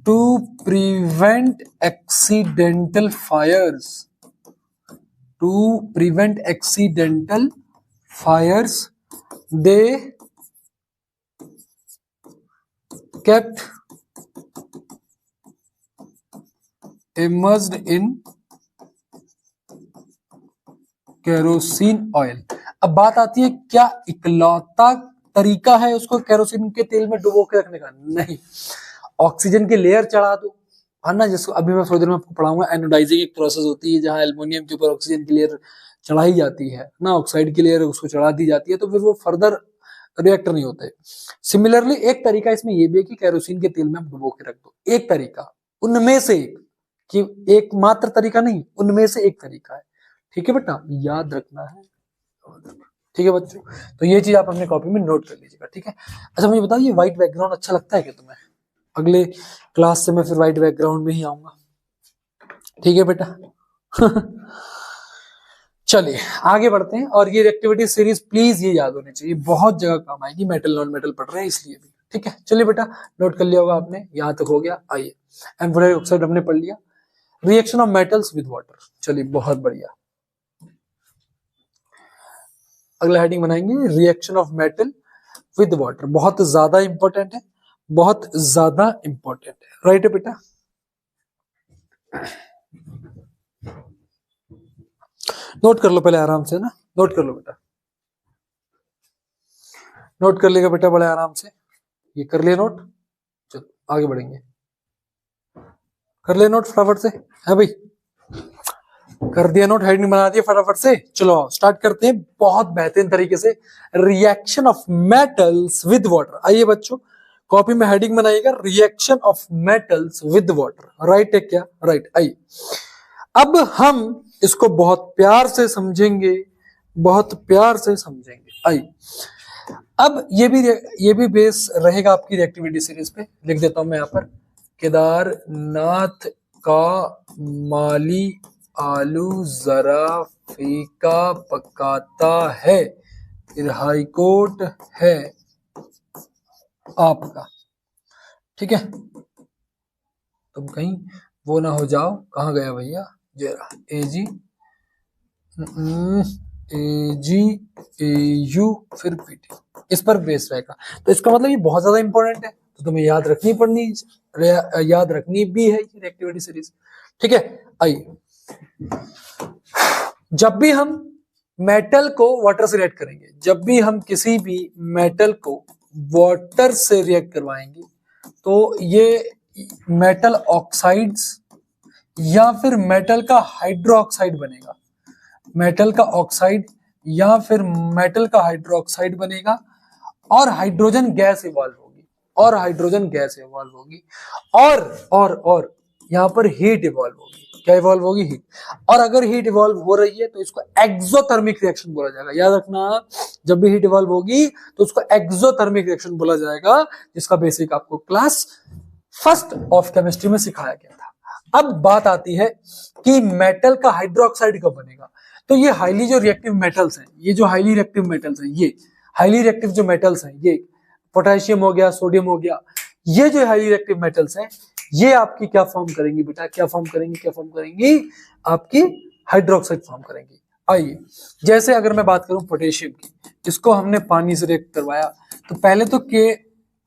Speaker 1: to prevent accidental fires, they kept immersed in kerosene oil। अब बात आती है, क्या इकलौता तरीका है उसको केरोसिन के तेल में डुबो के रखने का? नहीं, ऑक्सीजन की लेयर चढ़ा दो, है ना, जिसको अभी मैं थोड़ी देर में आपको पढ़ाऊंगा। एनोडाइजिंग एक प्रोसेस होती है जहां एल्युमिनियम के ऊपर ऑक्सीजन की लेयर चढ़ाई जाती है ना, ऑक्साइड की लेयर उसको चढ़ा दी जाती है, तो फिर वो फर्दर रिएक्ट नहीं होते। सिमिलरली एक तरीका इसमें ये भी है कि केरोसिन के तेल में आप डुबो के रख दो। एक तरीका, उनमें से एक, कि एक मात्र तरीका नहीं, उनमें से एक तरीका है। ठीक है बेटा, याद रखना है। ठीक है बच्चों, तो ये चीज आप अपने कॉपी में नोट कर लीजिएगा। ठीक है, अच्छा मुझे बताओ, ये व्हाइट बैकग्राउंड अच्छा लगता है क्या तुम्हें? अगले क्लास से मैं फिर व्हाइट बैकग्राउंड में ही आऊंगा। ठीक है बेटा। चलिए आगे बढ़ते हैं, और ये रिएक्टिविटी सीरीज प्लीज ये याद होनी चाहिए, बहुत जगह काम आएगी, मेटल नॉन मेटल पढ़ रहे हैं इसलिए भी। ठीक है, चलिए बेटा, नोट कर लिया होगा आपने, यहां तक हो गया। आइए, एम्फोटेरिक ऑक्साइड हमने पढ़ लिया, reaction of metals with water. चलिए बहुत बढ़िया, अगला हेडिंग बनाएंगे reaction of metal with water. बहुत ज्यादा इंपॉर्टेंट है, बहुत ज्यादा इंपॉर्टेंट है, राइट है बेटा। नोट कर लो पहले आराम से ना, नोट कर लो बेटा, नोट कर लेगा बेटा बड़े आराम से। ये कर लिया नोट, चलो आगे बढ़ेंगे। कर लिया नोट फटाफट से, है भाई? कर दिया नोट, हेडिंग बना दिया फटाफट से। चलो स्टार्ट करते हैं बहुत बेहतरीन तरीके से, reaction of metals with water. आइए बच्चों, कॉपी में हेडिंग बनाइएगा, reaction of metals with water. Right है क्या? राइट। आइए अब हम इसको बहुत प्यार से समझेंगे, बहुत प्यार से समझेंगे। आइए, अब ये भी बेस रहेगा आपकी रिएक्टिविटी सीरीज पे। लिख देता हूं मैं यहाँ पर, केदारनाथ का माली आलू जरा फीका पकाता है, फिर हाईकोर्ट है आपका। ठीक है, तुम कहीं वो ना हो जाओ, कहाँ गया भैया? जरा एजी एयू फिर पीटी, इस पर बेस रहेगा। तो इसका मतलब ये बहुत ज्यादा इंपॉर्टेंट है, तो तुम्हें याद रखनी भी है ये एक्टिविटी सीरीज। ठीक है, आइए, जब भी हम मेटल को वाटर से रिएक्ट करेंगे, जब भी हम किसी भी मेटल को वाटर से रिएक्ट करवाएंगे, तो ये मेटल ऑक्साइड्स या फिर मेटल का हाइड्रोक्साइड बनेगा, मेटल का ऑक्साइड या फिर मेटल का हाइड्रोक्साइड बनेगा, और हाइड्रोजन गैस इवॉल्व होगी, और हाइड्रोजन गैस इवॉल्व होगी, और यहाँ पर हीट इवॉल्व होगी। क्या इवॉल्व होगी? हीट। और अगर हीट इवॉल्व हो रही है तो इसको एक्सोथर्मिक रिएक्शन बोला जाएगा। याद रखना, जब भी हीट इवॉल्व होगी तो उसको एक्सोथर्मिक रिएक्शन बोला जाएगा, जिसका बेसिक आपको क्लास फर्स्ट ऑफ केमिस्ट्री में सिखाया गया था। अब बात आती है कि मेटल का हाइड्रोक्साइड कब बनेगा। तो ये हाईली जो रिएक्टिव मेटल्स हैं, ये जो हाईली रिएक्टिव मेटल्स हैं, ये हाईली रिएक्टिव जो मेटल्स हैं, ये पोटेशियम हो गया, सोडियम हो गया, ये जो हाईली रिएक्टिव मेटल्स हैं, ये आपकी क्या फॉर्म करेंगी बेटा? क्या फॉर्म करेंगी? क्या फॉर्म करेंगी? आपकी हाइड्रोक्साइड फॉर्म करेंगी। आइए, जैसे अगर मैं बात करूं पोटेशियम की, इसको हमने पानी से रिएक्ट करवाया, तो पहले तो के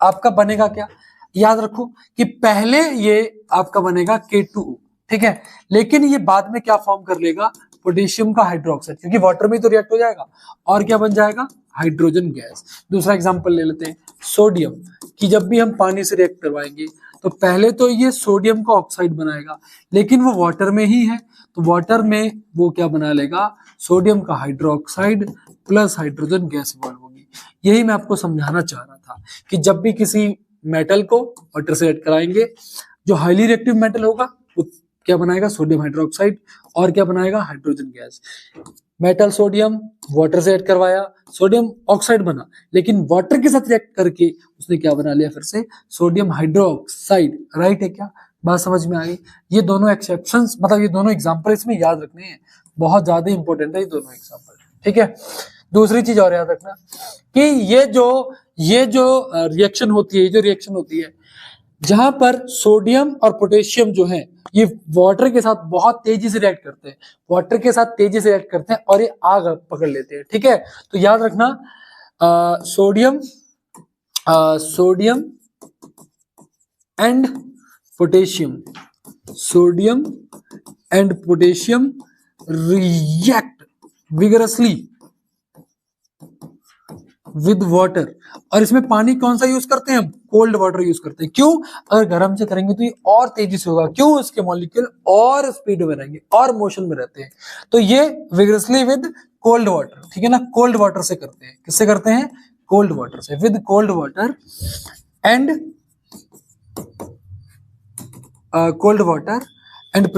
Speaker 1: आपका बनेगा क्या, याद रखो कि पहले ये आपका बनेगा K2O, ठीक है, लेकिन ये बाद में क्या फॉर्म कर लेगा, पोटेशियम का हाइड्रोक्साइड, क्योंकि वाटर में तो रिएक्ट हो जाएगा और क्या बन जाएगा, हाइड्रोजन गैस। दूसरा एग्जांपल ले लेते हैं, सोडियम की जब भी हम पानी से रिएक्ट करवाएंगे तो पहले तो ये सोडियम का ऑक्साइड बनाएगा, लेकिन वो वाटर में ही है, तो वाटर में वो क्या बना लेगा, सोडियम का hydroxide plus hydrogen gas evolve होगी। यही मैं आपको समझाना चाह रहा था कि जब भी किसी मेटल को वाटर से रिएक्ट कराएंगे, जो हाईली रिएक्टिव मेटल होगा वो क्या बनाएगा, सोडियम हाइड्रोक्साइड और क्या बनाएगा, hydrogen gas. Metal sodium water से रिएक्ट करवाया, सोडियम ऑक्साइड बना, लेकिन वाटर के साथ रिएक्ट करके उसने क्या बना लिया, फिर से सोडियम हाइड्रोक्साइड। राइट है क्या, बात समझ में आ गई। ये दोनों एक्सेप्शंस, मतलब ये दोनों एग्जांपल इसमें याद रखने हैं, बहुत ज्यादा इंपॉर्टेंट है ये दोनों एग्जांपल, ठीक है। दूसरी चीज और याद रखना कि ये जो रिएक्शन होती है, ये जो रिएक्शन होती है जहां पर सोडियम और पोटेशियम जो है ये वाटर के साथ बहुत तेजी से रिएक्ट करते हैं, वाटर के साथ तेजी से रिएक्ट करते हैं और ये आग पकड़ लेते हैं, ठीक है। तो याद रखना sodium and potassium, sodium and potassium react vigorously with water, और इसमें पानी कौन सा यूज करते हैं, कोल्ड वाटर यूज करते हैं। क्यों, अगर गर्म से करेंगे तो ये और तेजी से होगा, क्यों, इसके मॉलिक्यूल और स्पीड में रहेंगे और मोशन में रहते हैं, तो ये विगरसली विद कोल्ड वाटर, ठीक है ना, कोल्ड वाटर से करते हैं। किससे करते हैं, कोल्ड वाटर से, with cold water and cold water and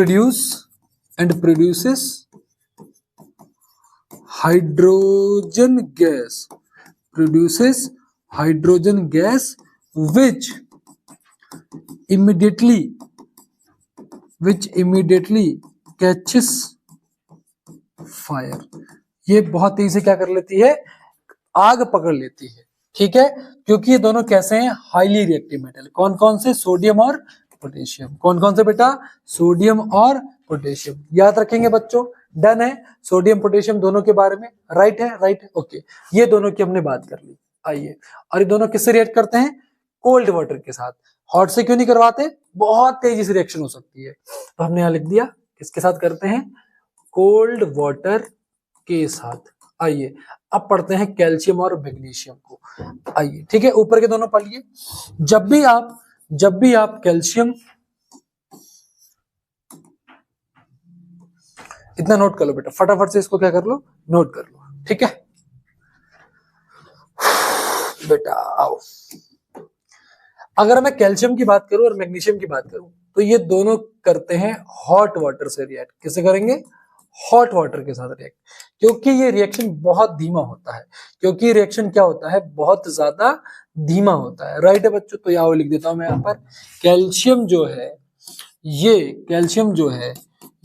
Speaker 1: produces hydrogen gas, produces hydrogen gas which immediately catches fire। ये बहुत तेजी से क्या कर लेती है, आग पकड़ लेती है, ठीक है, क्योंकि ये दोनों कैसे हैं, हाईली रिएक्टिव मेटल। कौन कौन से, सोडियम और पोटेशियम। कौन कौन से बेटा, सोडियम और पोटेशियम। याद रखेंगे बच्चों, डन है, सोडियम पोटेशियम दोनों के बारे में, राइट है, राइट है, ओके। ये दोनों की हमने बात कर ली। आइए, और ये दोनों किससे रिएक्ट करते हैं, कोल्ड वाटर के साथ। हॉट से क्यों नहीं करवाते, बहुत तेजी से रिएक्शन हो सकती है, तो हमने यहां लिख दिया किसके साथ करते हैं, कोल्ड वाटर के साथ। आइए अब पढ़ते हैं कैल्शियम और मैग्नीशियम को। आइए, ठीक है, ऊपर के दोनों पढ़िए। जब भी आप कैल्शियम, इतना नोट कर लो बेटा, फटाफट से इसको क्या कर लो, नोट कर लो, ठीक है बेटा। आओ, अगर मैं कैल्शियम की बात करूं और मैग्नीशियम की बात करूं, तो ये दोनों करते हैं हॉट वाटर से रिएक्ट। किससे करेंगे, हॉट वाटर के साथ रिएक्ट, क्योंकि ये रिएक्शन बहुत धीमा होता है, क्योंकि रिएक्शन क्या होता है, बहुत ज्यादा धीमा होता है। राइट है बच्चों, तो यहाँ लिख देता हूं मैं, यहाँ पर कैल्शियम जो है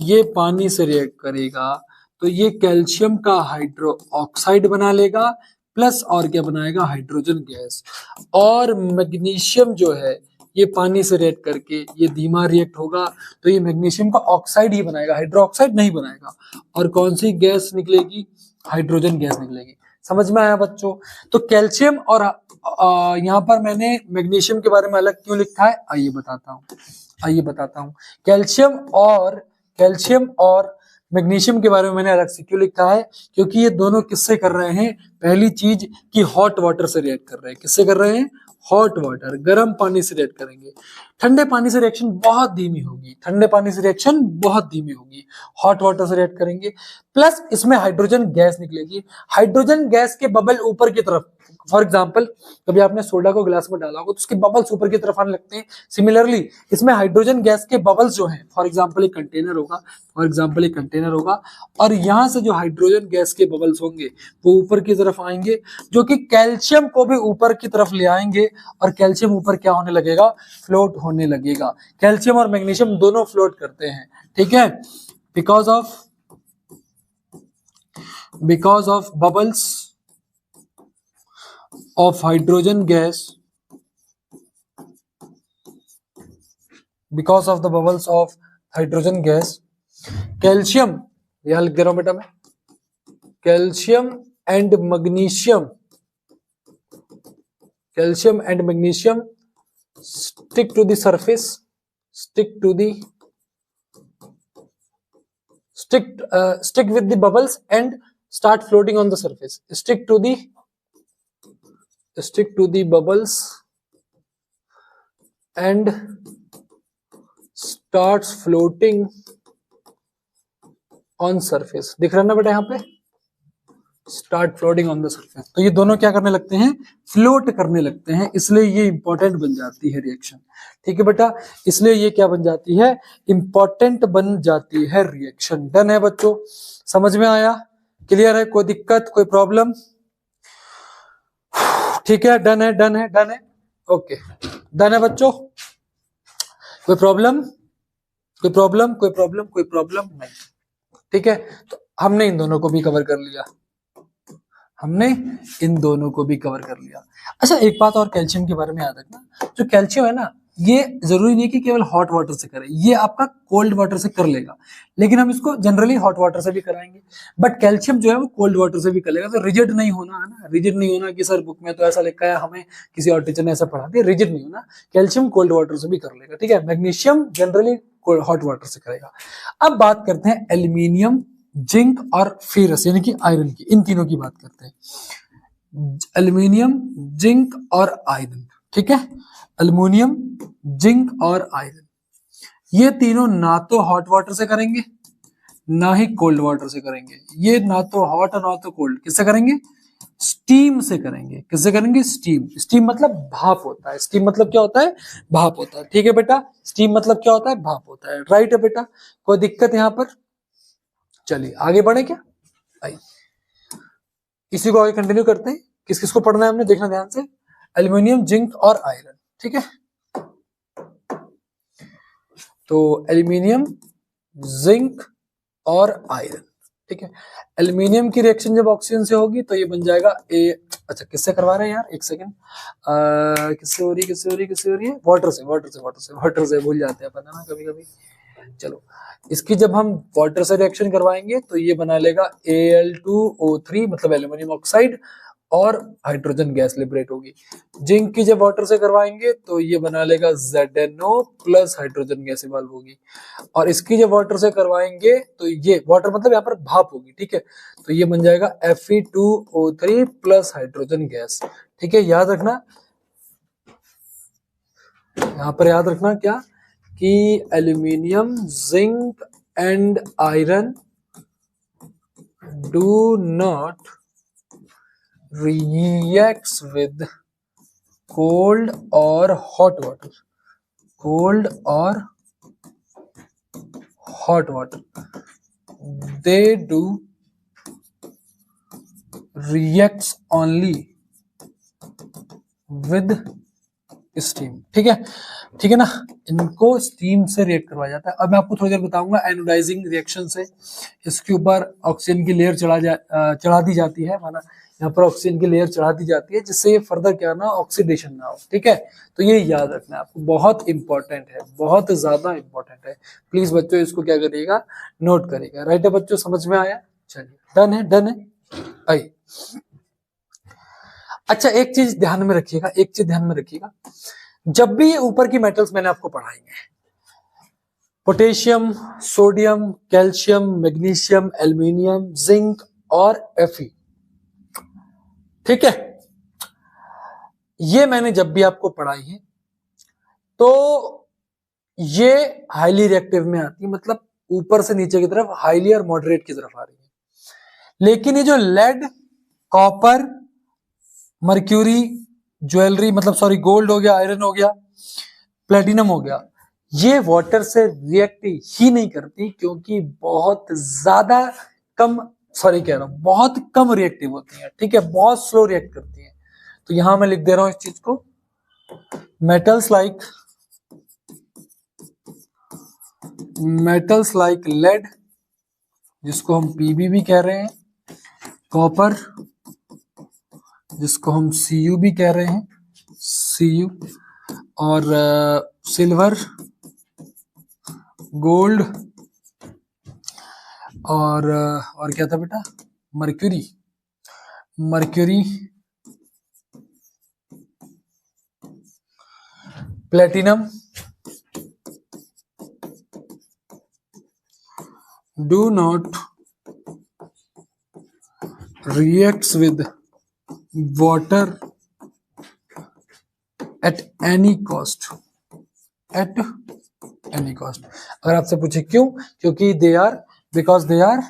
Speaker 1: ये पानी से रिएक्ट करेगा, तो ये कैल्शियम का हाइड्रो ऑक्साइड बना लेगा, प्लस और क्या बनाएगा, हाइड्रोजन गैस। और मैग्नीशियम जो है ये पानी से रिएक्ट करके ये धीमा रिएक्ट होगा, तो ये मैग्नीशियम का ऑक्साइड ही बनाएगा, हाइड्रोक्साइड नहीं बनाएगा। और कौन सी गैस निकलेगी, हाइड्रोजन गैस निकलेगी। समझ में आया बच्चों। तो कैल्शियम और यहाँ पर मैंने मैग्नीशियम के बारे में अलग क्यों लिखा है, आइए बताता हूँ। कैल्शियम और मैग्नीशियम के बारे में मैंने अलग से क्यों लिखा है, क्योंकि ये दोनों किससे कर रहे हैं, पहली चीज कि हॉट वाटर से रिएक्ट कर रहे हैं। किससे कर रहे हैं, हॉट वाटर, गर्म पानी से रिएक्ट करेंगे। ठंडे पानी से रिएक्शन बहुत धीमी होगी, हॉट वाटर से रिएक्ट करेंगे, प्लस इसमें हाइड्रोजन गैस निकलेगी। हाइड्रोजन गैस के बबल ऊपर की तरफ, फॉर एग्जाम्पल कभी आपने सोडा को गिलास में डाला होगा तो उसके बबल्स ऊपर की तरफ आने लगते हैं। सिमिलरली इसमें हाइड्रोजन गैस के बबल्स जो हैं, फॉर एग्जाम्पल एक कंटेनर होगा और यहाँ से जो हाइड्रोजन गैस के बबल्स होंगे वो ऊपर की तरफ आएंगे, जो कि कैल्शियम को भी ऊपर की तरफ ले आएंगे, और कैल्शियम ऊपर क्या होने लगेगा, फ्लोट होने लगेगा। कैल्शियम और मैग्नीशियम दोनों फ्लोट करते हैं, ठीक है, because of bubbles of hydrogen gas, because of the bubbles of hydrogen gas, calcium, यहां लिख दे रहा हूं बेटा मैं, calcium and magnesium, calcium and magnesium stick to the surface, stick to the stick with the bubbles and start floating on the surface. Stick to the bubbles and starts floating on surface. दिख रहा है ना बेटा यहाँ पे, start floating on the surface. तो ये दोनों क्या करने लगते हैं, फ्लोट करने लगते हैं, इसलिए ये इंपॉर्टेंट बन जाती है रिएक्शन। ठीक है बेटा, इसलिए ये क्या बन जाती है, इंपॉर्टेंट बन जाती है रिएक्शन। डन है बच्चों, समझ में आया, क्लियर है, कोई दिक्कत कोई प्रॉब्लम? ठीक है, डन है, डन है, डन है, ओके, डन है बच्चों। कोई प्रॉब्लम, कोई प्रॉब्लम, कोई प्रॉब्लम, कोई प्रॉब्लम नहीं। ठीक है, तो हमने इन दोनों को भी कवर कर लिया, हमने इन दोनों को भी कवर कर लिया। अच्छा, एक बात और कैल्शियम के बारे में याद रखना, जो कैल्शियम है ना, ये जरूरी नहीं कि केवल हॉट वाटर से करे, ये आपका कोल्ड वाटर से कर लेगा, लेकिन हम इसको जनरली हॉट वाटर से भी कराएंगे। बट कैल्शियम जो है वो कोल्ड वाटर से भी कर लेगा। तो रिजिड नहीं होना है ना, रिजिड नहीं होना कि सर बुक में तो ऐसा लिखा है, हमें किसी और टीचर ने ऐसा पढ़ा दिया, रिजिड नहीं होना। कैल्शियम कोल्ड वाटर से भी कर लेगा। ठीक है, मैग्नीशियम जनरली हॉट वाटर से करेगा। अब बात करते हैं एल्यूमिनियम, जिंक और फेरस यानी कि आयरन की, इन तीनों की बात करते हैं। एल्यूमिनियम, जिंक और आयरन। ठीक है, एल्यूमिनियम, जिंक और आयरन, ये तीनों ना तो हॉट वाटर से करेंगे ना ही कोल्ड वाटर से करेंगे। ये ना तो हॉट और ना तो कोल्ड, किससे करेंगे, स्टीम से करेंगे। किससे करेंगे, स्टीम। स्टीम मतलब भाप होता है, स्टीम मतलब क्या होता है, भाप होता है। ठीक है बेटा, स्टीम मतलब क्या होता है, भाप होता है। राइट है बेटा, कोई दिक्कत यहां पर? चलिए आगे बढ़े क्या, आइए इसी को आगे कंटिन्यू करते हैं। किस किस को पढ़ना है हमने, देखना ध्यान से। एल्यूमिनियम, जिंक और आयरन। ठीक है, तो एल्यूमिनियम, जिंक और आयरन। ठीक है, एल्यूमिनियम की रिएक्शन जब ऑक्सीजन से होगी तो ये बन जाएगा ए, अच्छा किससे करवा रहे हैं यार, एक सेकंड, किससे हो रही है, किससे हो रही है, किससे हो रही है, वाटर से, वाटर से, वाटर से, वाटर से भूल जाते हैं अपन ना कभी कभी। चलो, इसकी जब हम वाटर से रिएक्शन करवाएंगे तो ये बना लेगा Al2O3 मतलब एल्यूमिनियम ऑक्साइड, और हाइड्रोजन गैस लिबरेट होगी। जिंक की जब वाटर से करवाएंगे तो ये बना लेगा ZnO plus hydrogen gas evolve होगी। और इसकी जब वाटर से करवाएंगे तो ये वाटर मतलब यहाँ पर भाप होगी। ठीक है, तो ये बन जाएगा Fe2O3 प्लस हाइड्रोजन गैस। ठीक है, याद रखना, यहाँ पर याद रखना क्या, कि aluminium, zinc and iron do not reacts with cold or hot water, cold or hot water, they do reacts only with steam। ठीक है, ठीक है ना, इनको स्टीम से रिएक्ट करवाया जाता है। अब मैं आपको थोड़ी देर बताऊंगा एनोडाइजिंग रिएक्शन से, इसके ऊपर ऑक्सीजन की लेयर चढ़ा दी जाती है, माना यहाँ पर ऑक्सीजन की लेयर चढ़ा दी जाती है, जिससे ये फर्दर क्या ना, ऑक्सीडेशन ना हो। ठीक है, तो ये याद रखना है आपको, बहुत इंपॉर्टेंट है, बहुत ज्यादा इंपॉर्टेंट है। प्लीज बच्चों इसको क्या करिएगा, नोट करिएगा। राइट है बच्चों, समझ में आया? चलिए, डन है, डन है, आइए। अच्छा, एक चीज ध्यान में रखिएगा, एक चीज ध्यान में रखिएगा, जब भी ये ऊपर की मेटल्स मैंने आपको पढ़ाएंगे, potassium, sodium, calcium, magnesium, aluminium, zinc और Fe, ठीक है, ये मैंने जब भी आपको पढ़ाई है तो ये हाईली रिएक्टिव में आती है, मतलब ऊपर से नीचे की तरफ, हाईली और मॉडरेट की तरफ आ रही है। लेकिन ये जो लेड, कॉपर, मर्क्यूरी, ज्वेलरी मतलब सॉरी गोल्ड हो गया, आयरन हो गया, प्लेटिनम हो गया, ये वाटर से रिएक्ट ही नहीं करती, क्योंकि बहुत ज्यादा कम, सॉरी कह रहा हूं, बहुत कम रिएक्टिव होती है। ठीक है, बहुत स्लो रिएक्ट करती है। तो यहां मैं लिख दे रहा हूं इस चीज को, मेटल्स लाइक लेड, जिसको हम Pb भी कह रहे हैं, कॉपर जिसको हम Cu भी कह रहे हैं, Cu, और सिल्वर, गोल्ड, और क्या था बेटा, mercury, mercury, platinum do not reacts with water at any cost, at any cost। अगर आपसे पूछे क्यों, क्योंकि they are because they are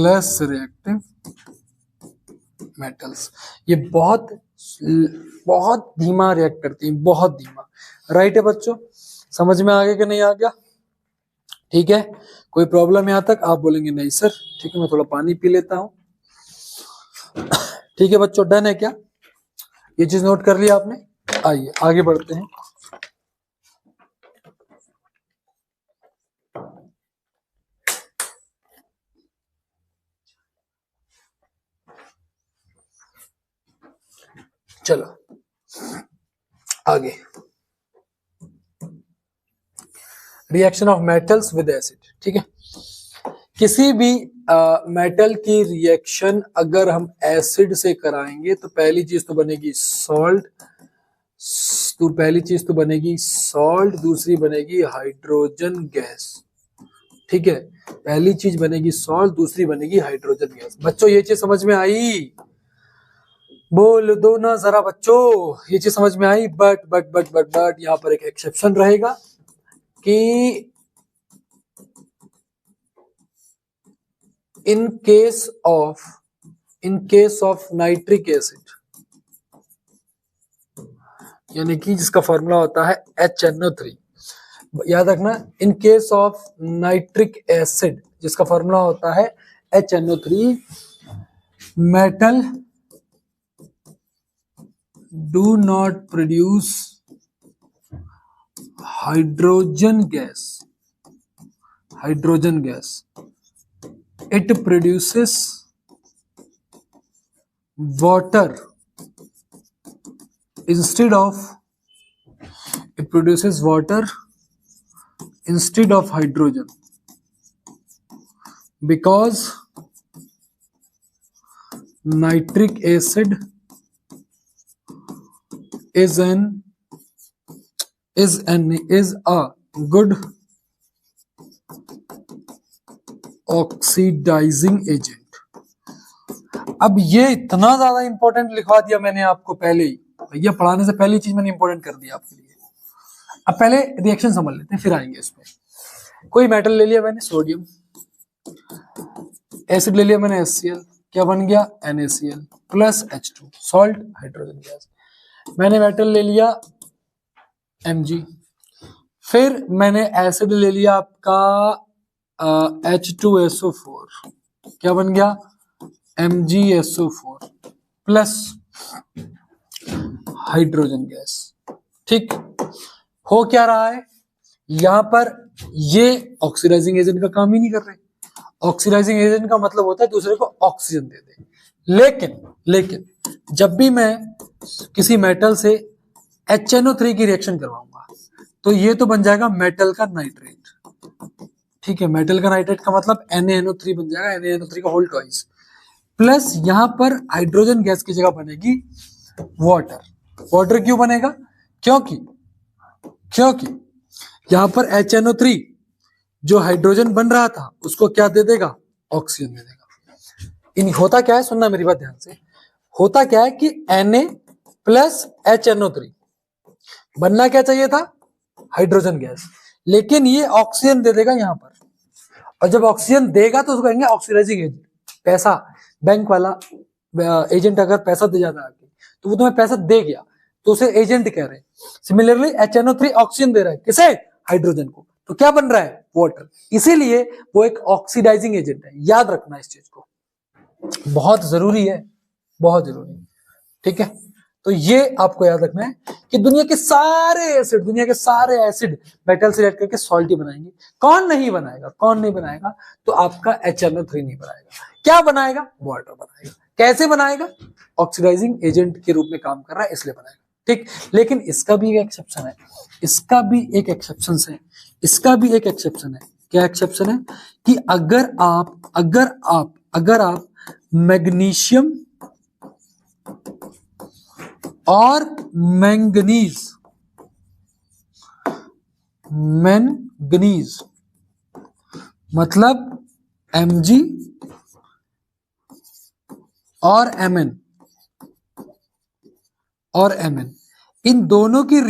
Speaker 1: less reactive metals। ये बहुत धीमा रिएक्ट करती हैं, बहुत धीमा। राइट है बच्चों, समझ में आ गया कि नहीं आ गया? ठीक है, कोई प्रॉब्लम यहां तक? आप बोलेंगे नहीं सर। ठीक है, मैं थोड़ा पानी पी लेता हूं। ठीक है बच्चों, डन है क्या? ये चीज नोट कर लिया आपने? आइए आगे बढ़ते हैं। चलो आगे, reaction of metals with acid. ठीक है, किसी भी मेटल की रिएक्शन अगर हम एसिड से कराएंगे तो पहली चीज तो बनेगी सॉल्ट, दूसरी बनेगी हाइड्रोजन गैस। ठीक है, पहली चीज बनेगी सॉल्ट, दूसरी बनेगी हाइड्रोजन गैस। बच्चों ये चीज समझ में आई? बोल दो ना जरा बच्चों, ये चीज समझ में आई? बट यहाँ पर एक एक्सेप्शन रहेगा कि in case of nitric acid, यानी कि जिसका फॉर्मूला होता है HNO3, याद रखना, in case of nitric acid जिसका फॉर्मूला होता है HNO3, metal do not produce hydrogen gas, it produces water instead of hydrogen, because nitric acid is a good oxidizing agent। अब ये इतना ज्यादा इंपॉर्टेंट लिखवा दिया मैंने आपको पहले ही, भैया पढ़ाने से पहली चीज मैंने इंपॉर्टेंट कर दिया आपके लिए। अब पहले रिएक्शन समझ लेते हैं, फिर आएंगे इसमें। कोई मेटल ले लिया मैंने, सोडियम, एसिड ले लिया मैंने HCl, क्या बन गया? NaCl plus H2, salt, hydrogen gas. मैंने मेटल ले लिया Mg, फिर मैंने एसिड ले लिया आपका H2SO4, क्या बन गया? MgSO4 plus hydrogen gas. ठीक, हो क्या रहा है यहां पर? ये ऑक्सीडाइजिंग एजेंट का काम ही नहीं कर रहे। ऑक्सीडाइजिंग एजेंट का मतलब होता है दूसरे को ऑक्सीजन दे दे। लेकिन जब भी मैं किसी मेटल से HNO3 की रिएक्शन करवाऊंगा तो ये तो बन जाएगा मेटल का नाइट्रेट। ठीक है, मेटल का नाइट्रेट का मतलब NaNO3 बन जाएगा, NaNO3 का होल ट्वाइस, प्लस यहां पर हाइड्रोजन गैस की जगह बनेगी वाटर। वाटर क्यों बनेगा? क्योंकि यहां पर HNO3 जो हाइड्रोजन बन रहा था उसको क्या दे देगा? ऑक्सीजन दे देगा। होता क्या है, सुनना मेरी बात ध्यान से, होता क्या है कि Na प्लस HNO3 बनना क्या चाहिए था? हाइड्रोजन गैस, लेकिन ये ऑक्सीजन दे देगा यहां पर, और जब ऑक्सीजन देगा तो उसको कहेंगे ऑक्सीडाइजिंग एजेंट। पैसा, बैंक वाला एजेंट अगर पैसा दे जाता है तो वो तुम्हें पैसा दे गया तो उसे एजेंट कह रहे हैं। सिमिलरली HNO3 ऑक्सीजन दे रहा है, किसे? हाइड्रोजन को, तो क्या बन रहा है? वाटर। इसीलिए वो एक ऑक्सीडाइजिंग एजेंट है। याद रखना इस चीज को, बहुत जरूरी है, बहुत जरूरी। ठीक है, तो ये आपको याद रखना है कि दुनिया के सारे एसिड मेटल से रिएक्ट करके सॉल्ट ही बनाएंगे। कौन नहीं बनाएगा? तो आपका HNO3 नहीं बनाएगा। क्या बनाएगा? वाटर बनाएगा। कैसे बनाएगा? ऑक्सीडाइजिंग एजेंट के रूप में काम कर रहा है इसलिए बनाएगा। ठीक, लेकिन इसका भी एक एक्सेप्शन है, इसका भी एक एक्सेप्शन है, इसका भी एक एक्सेप्शन है। क्या एक्सेप्शन है? कि अगर आप मैग्नीशियम और मैंगनीज मतलब Mg और Mn इन दोनों की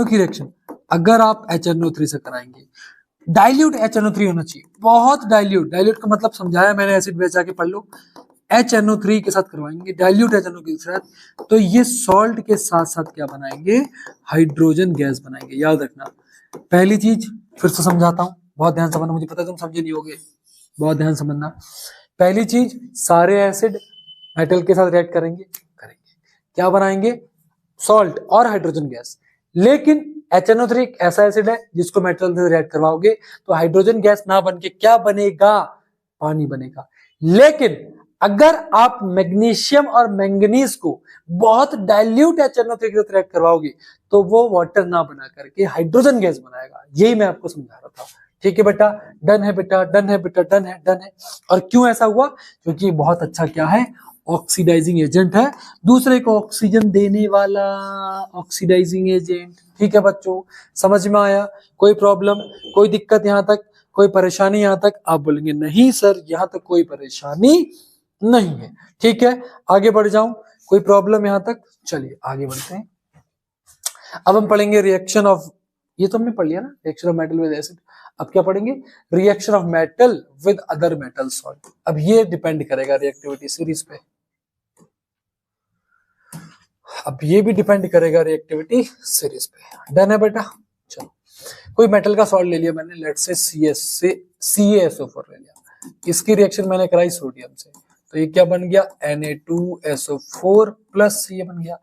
Speaker 1: रिएक्शन अगर आप HNO3 से कराएंगे, डाइल्यूट HNO3 होना चाहिए, बहुत डाइल्यूट का मतलब समझाया मैंने, एसिड बेस जाके पढ़ लो। HNO3 के साथ करवाएंगे, डाइल्यूट HNO के साथ, तो ये सॉल्ट के साथ साथ क्या बनाएंगे? हाइड्रोजन गैस बनाएंगे। याद रखना, पहली चीज फिर से समझाता हूं, बहुत ध्यान समझना, मुझे पता है तुम समझे नहीं होगे, बहुत ध्यान समझना। पहली चीज, सारे एसिड मेटल के साथ रिएक्ट करेंगे, क्या बनाएंगे? सॉल्ट और हाइड्रोजन गैस। लेकिन HNO3 एक ऐसा एसिड है जिसको मेटल से रिएक्ट करवाओगे तो हाइड्रोजन गैस ना बन के क्या बनेगा? पानी बनेगा। लेकिन अगर आप मैग्नीशियम और मैंगनीज को बहुत डाइल्यूट HNO3 के साथ रिएक्ट करवाओगे तो वो वाटर ना बना करके हाइड्रोजन गैस बनाएगा। यही मैं आपको समझा रहा था। ठीक है बेटा, डन है बेटा, डन है बेटा, डन है। और क्यों ऐसा हुआ? क्योंकि बहुत अच्छा क्या है? ऑक्सीडाइजिंग एजेंट है, दूसरे को ऑक्सीजन देने वाला ऑक्सीडाइजिंग एजेंट। ठीक है बच्चों, समझ में आया? कोई प्रॉब्लम, कोई दिक्कत यहाँ तक, कोई परेशानी यहाँ तक? आप बोलेंगे नहीं सर, यहाँ तक कोई परेशानी नहीं है। ठीक है, आगे बढ़ जाऊं, कोई प्रॉब्लम यहाँ तक? चलिए आगे बढ़ते हैं। अब हम पढ़ेंगे रिएक्शन ऑफ, ये तो हमने पढ़ लिया ना, reaction of metal with acid. अब क्या पढ़ेंगे? Reaction of metal with other metal salt. अब ये डिपेंड करेगा रिएक्टिविटी सीरीज पे, अब ये भी डिपेंड करेगा रिएक्टिविटी सीरीज पे। डन है बेटा? चलो, कोई मेटल का सॉल्ट ले लिया मैंने, लेट से CaSO4 ले लिया, इसकी रिएक्शन मैंने कराई सोडियम से, तो ये क्या बन गया? Na2SO4 प्लस Ca बन गया।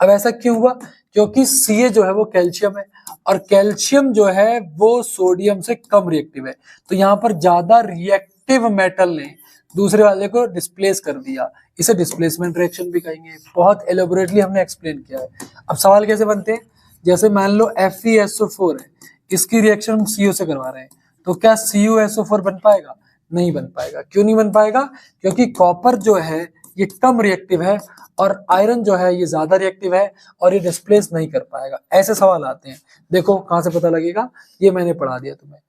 Speaker 1: अब ऐसा क्यों हुआ? क्योंकि Ca जो है वो कैल्शियम है और कैल्शियम जो है वो सोडियम से कम रिएक्टिव है, तो यहाँ पर ज्यादा रिएक्टिव मेटल ने दूसरे वाले को डिस्प्लेस कर दिया, इसे डिस्प्लेसमेंट रिएक्शन भी कहेंगे। बहुत एलोबोरेटली हमने एक्सप्लेन किया है। अब सवाल कैसे बनते हैं? जैसे मान लो FeSO4 है, इसकी रिएक्शन हम CO से करवा रहे हैं, तो क्या CuSO4 बन पाएगा? नहीं बन पाएगा। क्यों नहीं बन पाएगा? क्योंकि कॉपर जो है ये कम रिएक्टिव है और आयरन जो है ये ज्यादा रिएक्टिव है और ये डिस्प्लेस नहीं कर पाएगा। ऐसे सवाल आते हैं। देखो कहां से पता लगेगा, ये मैंने पढ़ा दिया तुम्हें।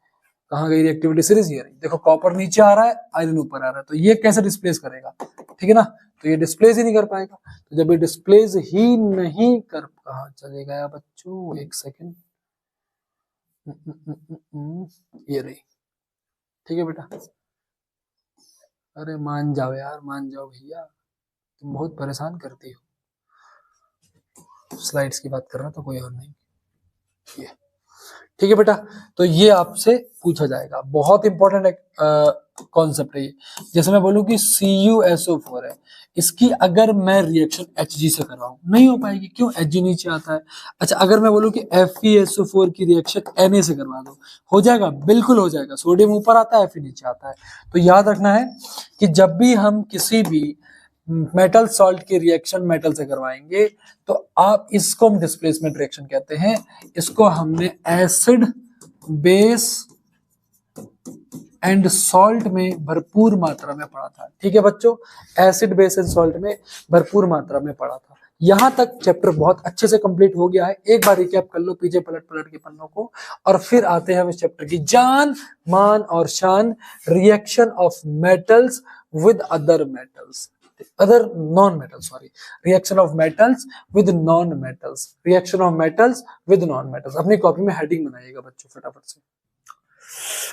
Speaker 1: कहाँ गई रिएक्टिविटी सीरीज? ये रही। देखो कॉपर नीचे आ रहा है, आयरन ऊपर आ रहा है, तो ये कैसे डिस्प्लेस करेगा? ठीक है ना, तो ये डिस्प्लेस ही नहीं कर पाएगा। तो जब ये डिस्प्लेस ही नहीं कर, कहा चले गया बच्चों, एक सेकेंड, ये रही। ठीक है बेटा, अरे मान जाओ यार, मान जाओ भैया, तुम बहुत परेशान करती हो। स्लाइड्स की बात कर रहा था, कोई और नहीं। ये ठीक है बेटा, तो ये आपसे पूछा जाएगा, बहुत इंपॉर्टेंट कॉन्सेप्ट है ये। जैसे मैं बोलूं कि CuSO4 है, इसकी अगर मैं रिएक्शन Hg से करवाऊं, नहीं हो पाएगी। क्यों? Hg नीचे आता है। अच्छा, अगर मैं बोलूं कि FeSO4 की रिएक्शन Na से करवा दो, हो जाएगा? बिल्कुल हो जाएगा। सोडियम ऊपर आता है, Fe नीचे आता है। तो याद रखना है कि जब भी हम किसी भी मेटल सॉल्ट की रिएक्शन मेटल से करवाएंगे तो आप इसको हम डिस्प्लेसमेंट रिएक्शन कहते हैं। इसको हमने एसिड बेस एंड सॉल्ट में भरपूर मात्रा में पढ़ा था। ठीक है बच्चों, एसिड बेस एंड सॉल्ट में भरपूर मात्रा में पढ़ा था। यहां तक चैप्टर बहुत अच्छे से कंप्लीट हो गया है। एक बार रिकैप कर लो पीछे पलट पलट के पन्नों को, और फिर आते हैं हम इस चैप्टर की जान, मान और शान, reaction of metals with other metals, other non-metals, sorry, reaction of metals with non-metals, reaction of metals with non-metals। अपनी कॉपी में हेडिंग बनाइएगा बच्चों फटाफट से।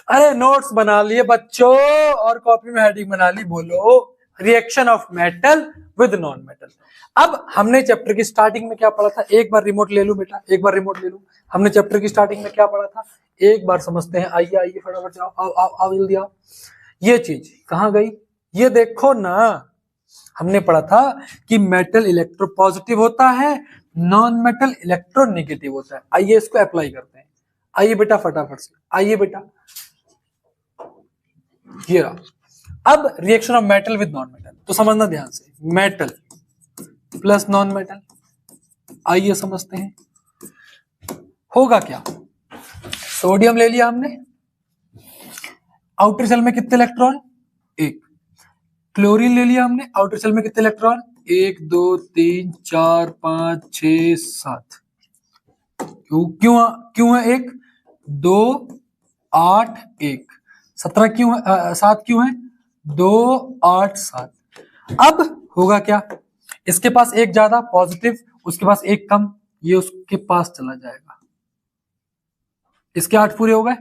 Speaker 1: अरे नोट्स बना लिए बच्चों और कॉपी में हेडिंग बना ली, बोलो reaction of metal with non metal. अब हमने चैप्टर की स्टार्टिंग में क्या पढ़ा था? एक बार रिमोट ले लूं बेटा, एक बार रिमोट ले लूं। हमने चैप्टर की स्टार्टिंग में क्या पढ़ा था? एक बार समझते हैं। आइए आइए फटाफट जाओ, आओ आओ आओ जल्दी आओ। ये चीज कहां गई? ये देखो ना, हमने पढ़ा था कि मेटल इलेक्ट्रोपॉजिटिव होता है, नॉन मेटल इलेक्ट्रोनेगेटिव होता है। आइए इसको अप्लाई करते हैं। आइए बेटा फटाफट से, आइए बेटा। ये रहा। अब reaction of metal with non metal, तो समझना ध्यान से। Metal plus non metal. आइए समझते हैं होगा क्या। सोडियम ले लिया हमने, आउटर शेल में कितने इलेक्ट्रॉन, एक। क्लोरीन ले लिया हमने, आउटर शेल में कितने इलेक्ट्रॉन, 1 2 3 4 5 6 7। क्यों क्यों क्यों है एक, 2 8 1 17 क्यों है, 7 क्यों है, 2 8 7। अब होगा क्या, इसके पास एक ज्यादा पॉजिटिव, उसके पास एक कम, ये उसके पास चला जाएगा। इसके 8 पूरे हो गए,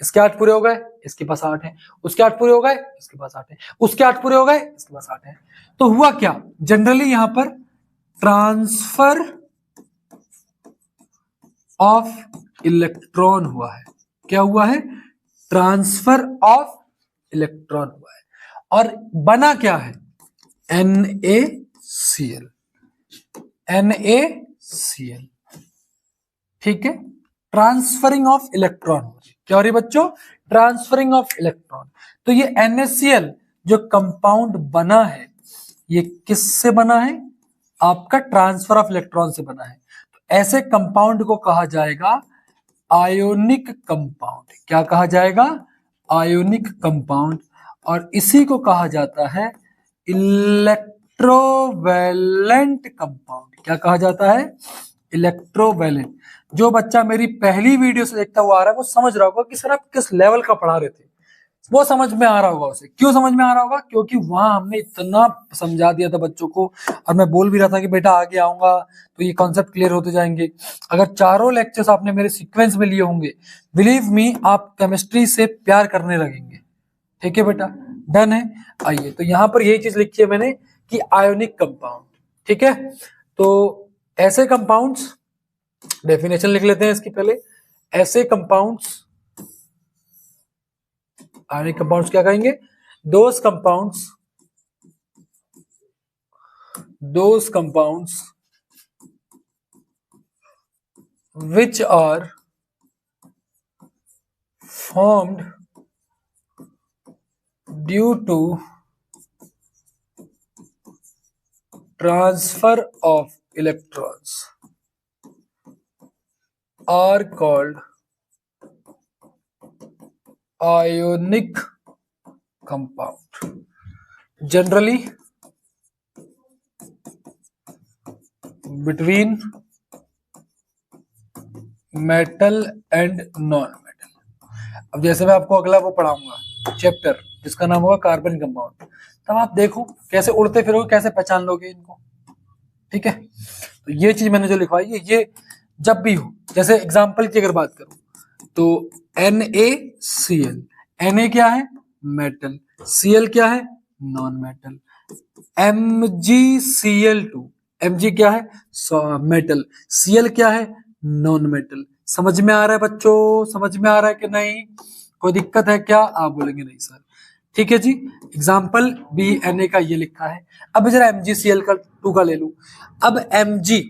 Speaker 1: इसके 8 पूरे हो गए, इसके पास 8 है। उसके 8 पूरे हो गए, इसके पास 8 है। उसके 8 पूरे हो गए, इसके पास 8 है। तो हुआ क्या, जनरली यहां पर ट्रांसफर ऑफ इलेक्ट्रॉन हुआ है। क्या हुआ है, ट्रांसफर ऑफ इलेक्ट्रॉन हुआ है। और बना क्या है, NaCl, NaCl। ठीक है, ट्रांसफरिंग ऑफ इलेक्ट्रॉन हो रही। क्या हो रही है बच्चों, ट्रांसफरिंग ऑफ इलेक्ट्रॉन। तो ये NaCl जो कंपाउंड बना है, ये किससे बना है, आपका ट्रांसफर ऑफ इलेक्ट्रॉन से बना है। तो ऐसे कंपाउंड को कहा जाएगा आयोनिक कंपाउंड। क्या कहा जाएगा, आयोनिक कंपाउंड। और इसी को कहा जाता है इलेक्ट्रोवैलेंट कंपाउंड। क्या कहा जाता है, इलेक्ट्रोवैलेंट। जो बच्चा मेरी पहली वीडियो से देखता हुआ आ रहा है वो समझ रहा होगा कि सर आप किस लेवल का पढ़ा रहे थे, वो समझ में आ रहा होगा उसे। क्यों समझ में आ रहा होगा, क्योंकि वहां हमने इतना समझा दिया था बच्चों को, और मैं बोल भी रहा था कि बेटा आगे आऊंगा तो ये कॉन्सेप्ट क्लियर होते जाएंगे। अगर चारों लेक्चर्स आपने मेरे सीक्वेंस में लिए होंगे, बिलीव मी आप केमिस्ट्री से प्यार करने लगेंगे। ठीक है बेटा, डन है। आइए, तो यहां पर यही चीज लिखी है मैंने कि आयोनिक कंपाउंड। ठीक है, तो ऐसे कंपाउंड्स, डेफिनेशन लिख लेते हैं इसकी पहले। ऐसे कंपाउंड्स, आयोनिक कंपाउंड्स क्या कहेंगे, those compounds which are formed due to transfer of electrons are called ionic compound. Generally between metal and non-metal. अब जैसे मैं आपको अगला वो पढ़ाऊंगा चैप्टर जिसका नाम होगा कार्बन कंपाउंड, तब आप देखो कैसे उड़ते फिरोगे, कैसे पहचान लोगे इनको। ठीक है, तो ये चीज मैंने जो लिखवाई है, ये जब भी हो, जैसे एग्जांपल की अगर बात करूं तो NaCl, Na क्या है, मेटल, Cl क्या है, नॉन मेटल। MgCl2, Mg क्या है, मेटल, Cl क्या है, नॉन मेटल। समझ में आ रहा है बच्चों, समझ में आ रहा है कि नहीं, कोई दिक्कत है क्या, आप बोलेंगे नहीं सर। ठीक है जी, एग्जाम्पल बी Na का ये लिखा है। अब जरा MgCl2 का ले लू। अब Mg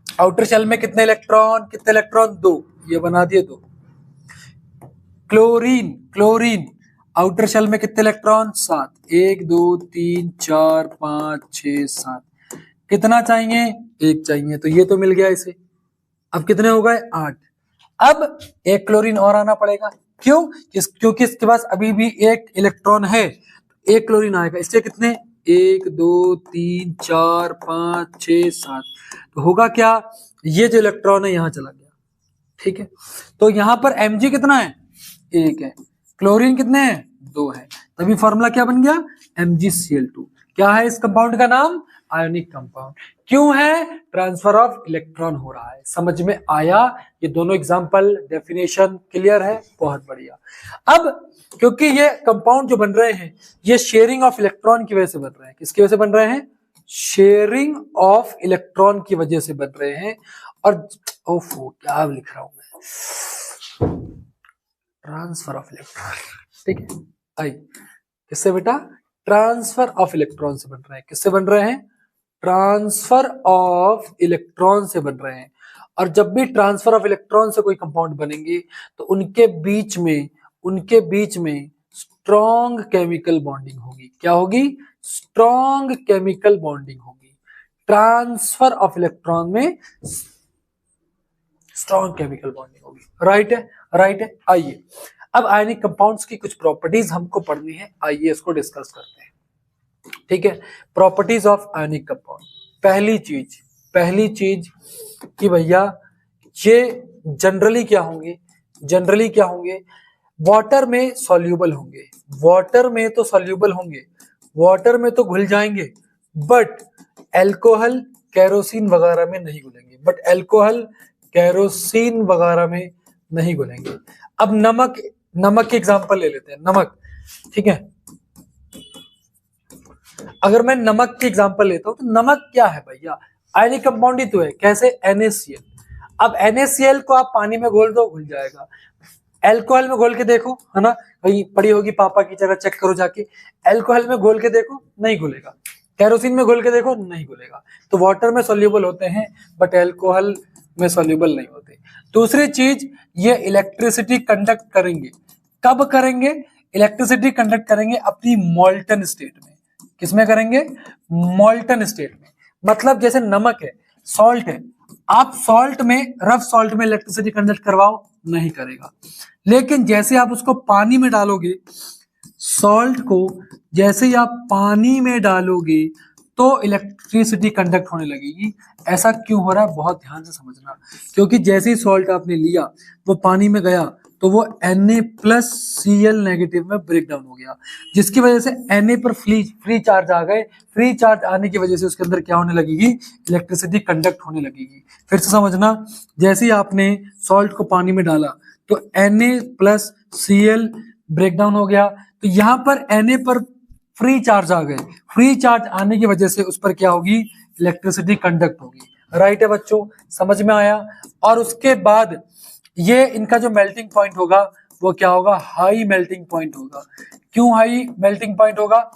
Speaker 1: आउटर शेल में कितने इलेक्ट्रॉन, कितने इलेक्ट्रॉन, 2, ये बना दिए 2। क्लोरीन आउटर शेल में कितने इलेक्ट्रॉन, 7, 1 2 3 4 5 6 7। कितना चाहिए, 1 चाहिए, तो ये तो मिल गया इसे। अब कितने हो गए, 8। अब एक क्लोरीन और आना पड़ेगा, क्यों, क्योंकि इसके पास अभी भी एक इलेक्ट्रॉन है, एक क्लोरीन आएगा। इसके कितने, 1 2 3 4 5 6 7। तो होगा क्या, ये जो इलेक्ट्रॉन है यहां चला गया। ठीक है, तो यहां पर Mg कितना है, 1 है, क्लोरीन कितने हैं, 2 है, तभी फॉर्मूला क्या बन गया, MgCl2। क्या है इस कंपाउंड का नाम, आयोनिक कंपाउंड। क्यों है, ट्रांसफर ऑफ इलेक्ट्रॉन हो रहा है। समझ में आया, ये दोनों एग्जांपल, डेफिनेशन क्लियर है, बहुत बढ़िया। अब क्योंकि ये कंपाउंड जो बन रहे हैं ये शेयरिंग ऑफ इलेक्ट्रॉन की वजह से बन रहे हैं। किसकी वजह से बन रहे हैं, शेयरिंग ऑफ इलेक्ट्रॉन की वजह से बन रहे हैं। और ओफो क्या लिख रहा हूं मैं, ट्रांसफर ऑफ इलेक्ट्रॉन। ठीक है, आई किससे बेटा, ट्रांसफर ऑफ इलेक्ट्रॉन से बन रहे हैं। किससे बन रहे हैं, ट्रांसफर ऑफ इलेक्ट्रॉन से बन रहे हैं। और जब भी ट्रांसफर ऑफ इलेक्ट्रॉन से कोई कंपाउंड बनेंगे तो उनके बीच में स्ट्रॉन्ग केमिकल बॉन्डिंग होगी। क्या होगी, स्ट्रॉन्ग केमिकल बॉन्डिंग होगी। ट्रांसफर ऑफ इलेक्ट्रॉन में स्ट्रॉन्ग केमिकल बॉन्डिंग होगी। राइट है, राइट है। आइए अब आयनिक कंपाउंड्स की कुछ प्रॉपर्टीज हमको पढ़नी है, आइए इसको डिस्कस करते हैं। ठीक है, प्रॉपर्टीज ऑफ आयनिक कंपाउंड। पहली चीज कि भैया ये जनरली क्या होंगे, वाटर में सॉल्यूबल होंगे, वाटर में तो घुल जाएंगे, बट अल्कोहल केरोसिन वगैरह में नहीं घुलेंगे, अब नमक के एग्जांपल ले लेते हैं। नमक, ठीक है, अगर मैं नमक की एग्जांपल लेता हूं तो नमक क्या है भैया, आयनिक कंपाउंड ही तो है। कैसे? NaCl। अब NaCl को आप पानी में घोल दो, घुल जाएगा। अल्कोहल में घोल के देखो, है ना, कहीं पड़ी होगी पापा की जगह, चेक करो जाके। अल्कोहल में घोल के देखो, नहीं घुलेगा। केरोसिन में घोल के देखो, नहीं घुलेगा। तो वाटर में सॉल्यूबल होते हैं बट अल्कोहल में सॉल्यूबल नहीं होते। दूसरी चीज, ये इलेक्ट्रिसिटी कंडक्ट करेंगे। कब करेंगे? इलेक्ट्रिसिटी कंडक्ट करेंगे अपनी मॉल्टन स्टेट में। किसमें करेंगे? मॉल्टन स्टेट में। मतलब जैसे नमक है, सॉल्ट है, आप रफ सॉल्ट में इलेक्ट्रिसिटी कंडक्ट करवाओ, नहीं करेगा। लेकिन जैसे आप उसको पानी में डालोगे, सॉल्ट को जैसे ही आप पानी में डालोगे तो इलेक्ट्रिसिटी कंडक्ट होने लगेगी। ऐसा क्यों हो रहा है, बहुत ध्यान से समझना। क्योंकि जैसे ही सॉल्ट आपने लिया, वो पानी में गया तो वो Na+Cl नेगेटिव में ब्रेक डाउन हो गया, जिसकी वजह से Na पर फ्री चार्ज आ गए। फ्री चार्ज आने की वजह से उसके अंदर क्या होने लगेगी, इलेक्ट्रिसिटी कंडक्ट होने लगेगी। फिर से समझना, जैसे ही आपने सॉल्ट को पानी में डाला तो Na+Cl ब्रेक डाउन हो गया, तो यहाँ पर Na पर फ्री चार्ज आ गए। फ्री चार्ज आने की वजह से उस पर क्या होगी, इलेक्ट्रिसिटी कंडक्ट होगी। राइट है बच्चों, समझ में आया। और उसके बाद ये इनका जो मेल्टिंग पॉइंट होगा वो क्या होगा, हाई मेल्टिंग पॉइंट होगा। क्यों हाई मेल्टिंग पॉइंट होगा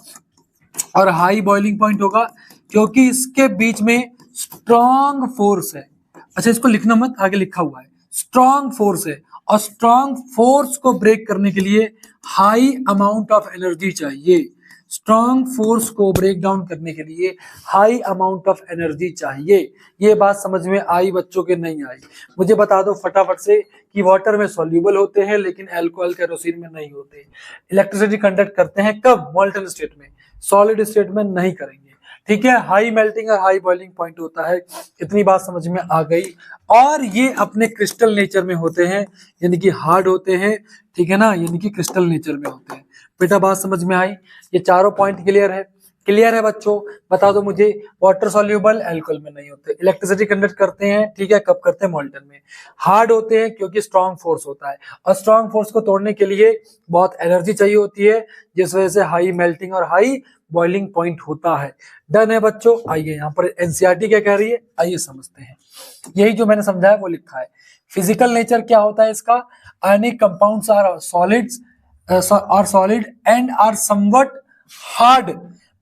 Speaker 1: और हाई बॉइलिंग पॉइंट होगा? क्योंकि इसके बीच में स्ट्रॉन्ग फोर्स है। अच्छा, इसको लिखना मत, आगे लिखा हुआ है, स्ट्रॉन्ग फोर्स है। और स्ट्रॉन्ग फोर्स को ब्रेक करने के लिए हाई अमाउंट ऑफ एनर्जी चाहिए। स्ट्रॉन्ग फोर्स को ब्रेक डाउन करने के लिए हाई अमाउंट ऑफ एनर्जी चाहिए। ये बात समझ में आई बच्चों के नहीं आई? मुझे बता दो फटाफट से कि वाटर में सॉल्यूबल होते हैं लेकिन अल्कोहल केरोसिन में नहीं होते। इलेक्ट्रिसिटी कंडक्ट करते हैं कब? मॉल्टन स्टेट में, सॉलिड स्टेट में नहीं करेंगे। ठीक है, हाई मेल्टिंग और हाई बॉइलिंग पॉइंट होता है। इतनी बात समझ में आ गई। और ये अपने क्रिस्टल नेचर में होते हैं, यानी कि हार्ड होते हैं। ठीक है ना, यानी कि क्रिस्टल नेचर में होते हैं। बेटा बात समझ में आई? ये चारों पॉइंट क्लियर है? क्लियर है बच्चों? बता दो मुझे, वाटर सॉल्यूबल अल्कोहल में नहीं होते, इलेक्ट्रिसिटी कंडक्ट करते हैं, ठीक है, कब करते हैं? मॉल्टन में। हार्ड होते हैं क्योंकि स्ट्रॉन्ग फोर्स होता है, और स्ट्रॉन्ग फोर्स को तोड़ने के लिए बहुत एनर्जी चाहिए होती है, जिस वजह से हाई मेल्टिंग और हाई बॉइलिंग पॉइंट होता है। डन है बच्चों? आइए यहाँ पर एनसीईआरटी क्या कह रही है, आइए समझते हैं। यही जो मैंने समझाया वो लिखा है। फिजिकल नेचर क्या होता है इसका? Ionic compounds are solids solid and are somewhat hard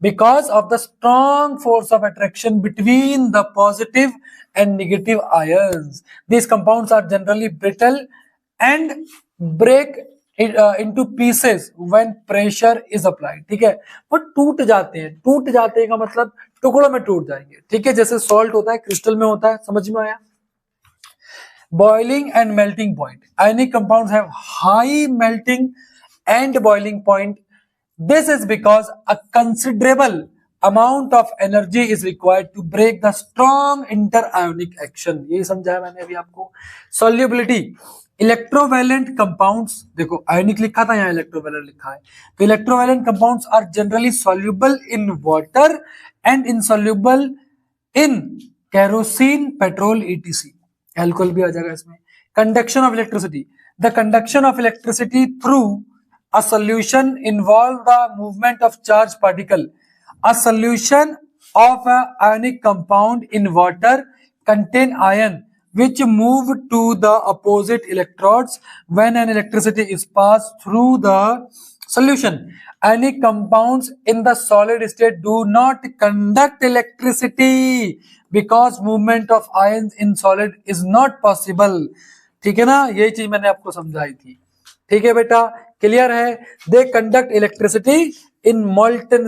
Speaker 1: because of the strong force of attraction between the positive and negative ions. These compounds are generally brittle and break into pieces when pressure is applied. ठीक है, वो टूट जाते हैं का मतलब टुकड़ों में टूट जाएंगे। ठीक है, जैसे सॉल्ट होता है, क्रिस्टल में होता है। समझ में आया? Boiling and melting point. Ionic compounds have high melting and boiling point. This is because a considerable amount of energy is required to break the strong interionic action. यही समझाया मैंने अभी आपको। Solubility. इलेक्ट्रोवैलेंट कंपाउंड्स, देखो आयनिक लिखा था, यहाँ इलेक्ट्रोवैलेंट लिखा है, तो electrovalent compounds are generally soluble in water and insoluble in kerosene, petrol, etc. Alcohol भी आ जाएगा इसमें। Conduction of electricity. The conduction of electricity through a solution involve the movement of charged particle. A solution of a ionic compound in water contain ion which move to the opposite electrodes when an electricity is passed through the solution. Ionic compounds in the solid state do not conduct electricity because movement of ions in solid is not possible. ठीक है ना, यही चीज मैंने आपको समझाई थी। ठीक है बेटा, क्लियर है? They conduct electricity in molten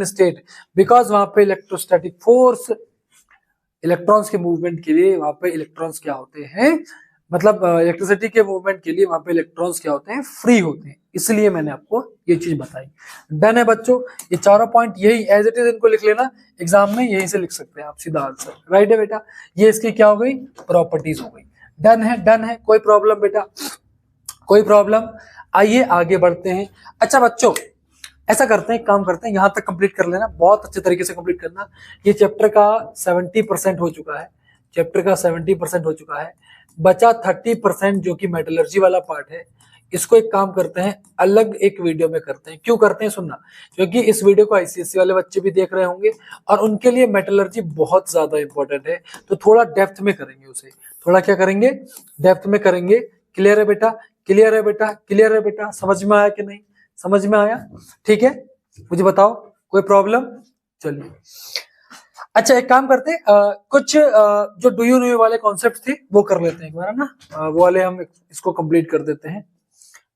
Speaker 1: state because वहां पे इलेक्ट्रोस्टैटिक फोर्स, इलेक्ट्रॉन्स के मूवमेंट के लिए वहां पे इलेक्ट्रॉन्स क्या होते हैं, मतलब इलेक्ट्रिसिटी के मूवमेंट के लिए वहां पे इलेक्ट्रॉन्स क्या होते हैं, फ्री होते हैं, इसलिए मैंने आपको ये चीज बताई। डन है बच्चों? ये चारों पॉइंट यही एज इट इज इनको लिख लेना, एग्जाम में यहीं से लिख सकते हैं आप सीधा आंसर। राइट है बेटा? ये इसकी क्या हो गई, प्रॉपर्टीज हो गई। डन है? डन है? कोई प्रॉब्लम बेटा? कोई प्रॉब्लम? आइए आगे बढ़ते हैं। अच्छा बच्चों, ऐसा करते हैं, काम करते हैं, यहां तक कंप्लीट कर लेना, बहुत अच्छे तरीके से कंप्लीट करना। ये चैप्टर का 70% हो चुका है, चैप्टर का 70% हो चुका है, बचा 30% जो कि मेटलर्जी वाला पार्ट है। इसको एक काम करते हैं, अलग एक वीडियो में करते हैं। क्यों करते हैं सुनना, क्योंकि इस वीडियो को आईसीएसई वाले बच्चे भी देख रहे होंगे और उनके लिए मेटलर्जी बहुत ज्यादा इंपॉर्टेंट है, तो थोड़ा डेप्थ में करेंगे उसे, थोड़ा क्या करेंगे, डेप्थ में करेंगे। क्लियर है बेटा? क्लियर है बेटा? क्लियर है बेटा? समझ में आया कि नहीं? समझ में आया? ठीक है, मुझे बताओ, कोई प्रॉब्लम? चलिए अच्छा एक काम करते हैं, कुछ जो डू यू नो वाले कॉन्सेप्ट थे वो कर लेते हैं एक बार, है ना? वो वाले हम इसको कंप्लीट कर देते हैं,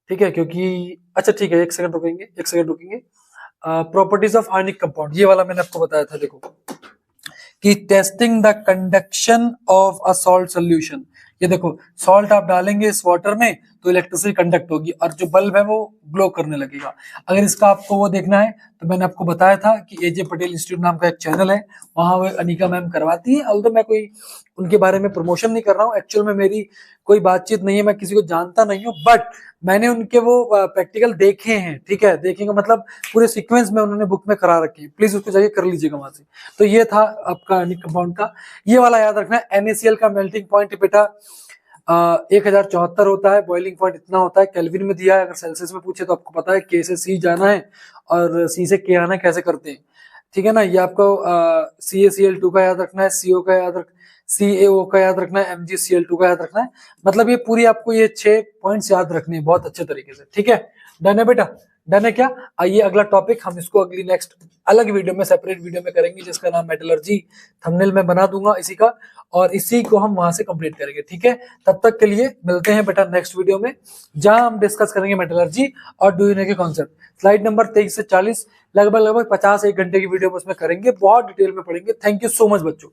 Speaker 1: ठीक है? क्योंकि अच्छा ठीक है, एक सेकंड रुकेंगे, एक सेकंड रुकेंगे। प्रॉपर्टीज ऑफ आयनिक कंपाउंड, ये वाला मैंने आपको बताया था, देखो कि testing the conduction of a salt solution. ये देखो, सॉल्ट आप डालेंगे इस वाटर में तो इलेक्ट्रिसिटी कंडक्ट होगी और जो बल्ब है वो ग्लो करने लगेगा। अगर इसका आपको वो देखना है तो मैंने आपको बताया था कि एजे पटेल इंस्टीट्यूट नाम का एक चैनल है, वहां वो अनिका मैम करवाती है। ऑल्दो मैं कोई उनके बारे में प्रमोशन नहीं कर रहा हूँ, एक्चुअल में मेरी कोई बातचीत नहीं है, मैं किसी को जानता नहीं हूँ, बट मैंने उनके वो प्रैक्टिकल देखे हैं, ठीक है? देखेंगे मतलब पूरे सीक्वेंस में उन्होंने बुक में करा रखे हैं, प्लीज उसको जाके कर लीजिएगा वहां से। तो ये था आपका अनिक कंपाउंड का, ये वाला याद रखना है। NaCl का मेल्टिंग पॉइंट बेटा 1074 होता है, बॉइलिंग पॉइंट इतना होता है, केल्विन में दिया है, अगर सेल्सियस में पूछे तो आपको पता है के से सी जाना है और सी से के आना है, कैसे करते हैं, ठीक है ना? ये आपको CaCl2 का याद रखना है, CO का याद रख, CaO का याद रखना है, MgCl2 का याद रखना है। मतलब ये पूरी आपको ये 6 पॉइंट्स याद रखने हैं बहुत अच्छे तरीके से, ठीक है? डन है बेटा? डन है क्या? आइए अगला टॉपिक हम इसको अगली नेक्स्ट अलग वीडियो में, सेपरेट वीडियो में करेंगे, जिसका नाम मेटलर्जी, थंबनेल में बना दूंगा इसी का, और इसी को हम वहां से कंप्लीट करेंगे, ठीक है? तब तक के लिए मिलते हैं बेटा नेक्स्ट वीडियो में, जहां हम डिस्कस करेंगे मेटलर्जी और डू यू नो के कॉन्सेप्ट। स्लाइड नंबर 23 से 40 लगभग 50 एक घंटे की वीडियो में उसमें करेंगे, बहुत डिटेल में पढ़ेंगे। थैंक यू सो मच बच्चों।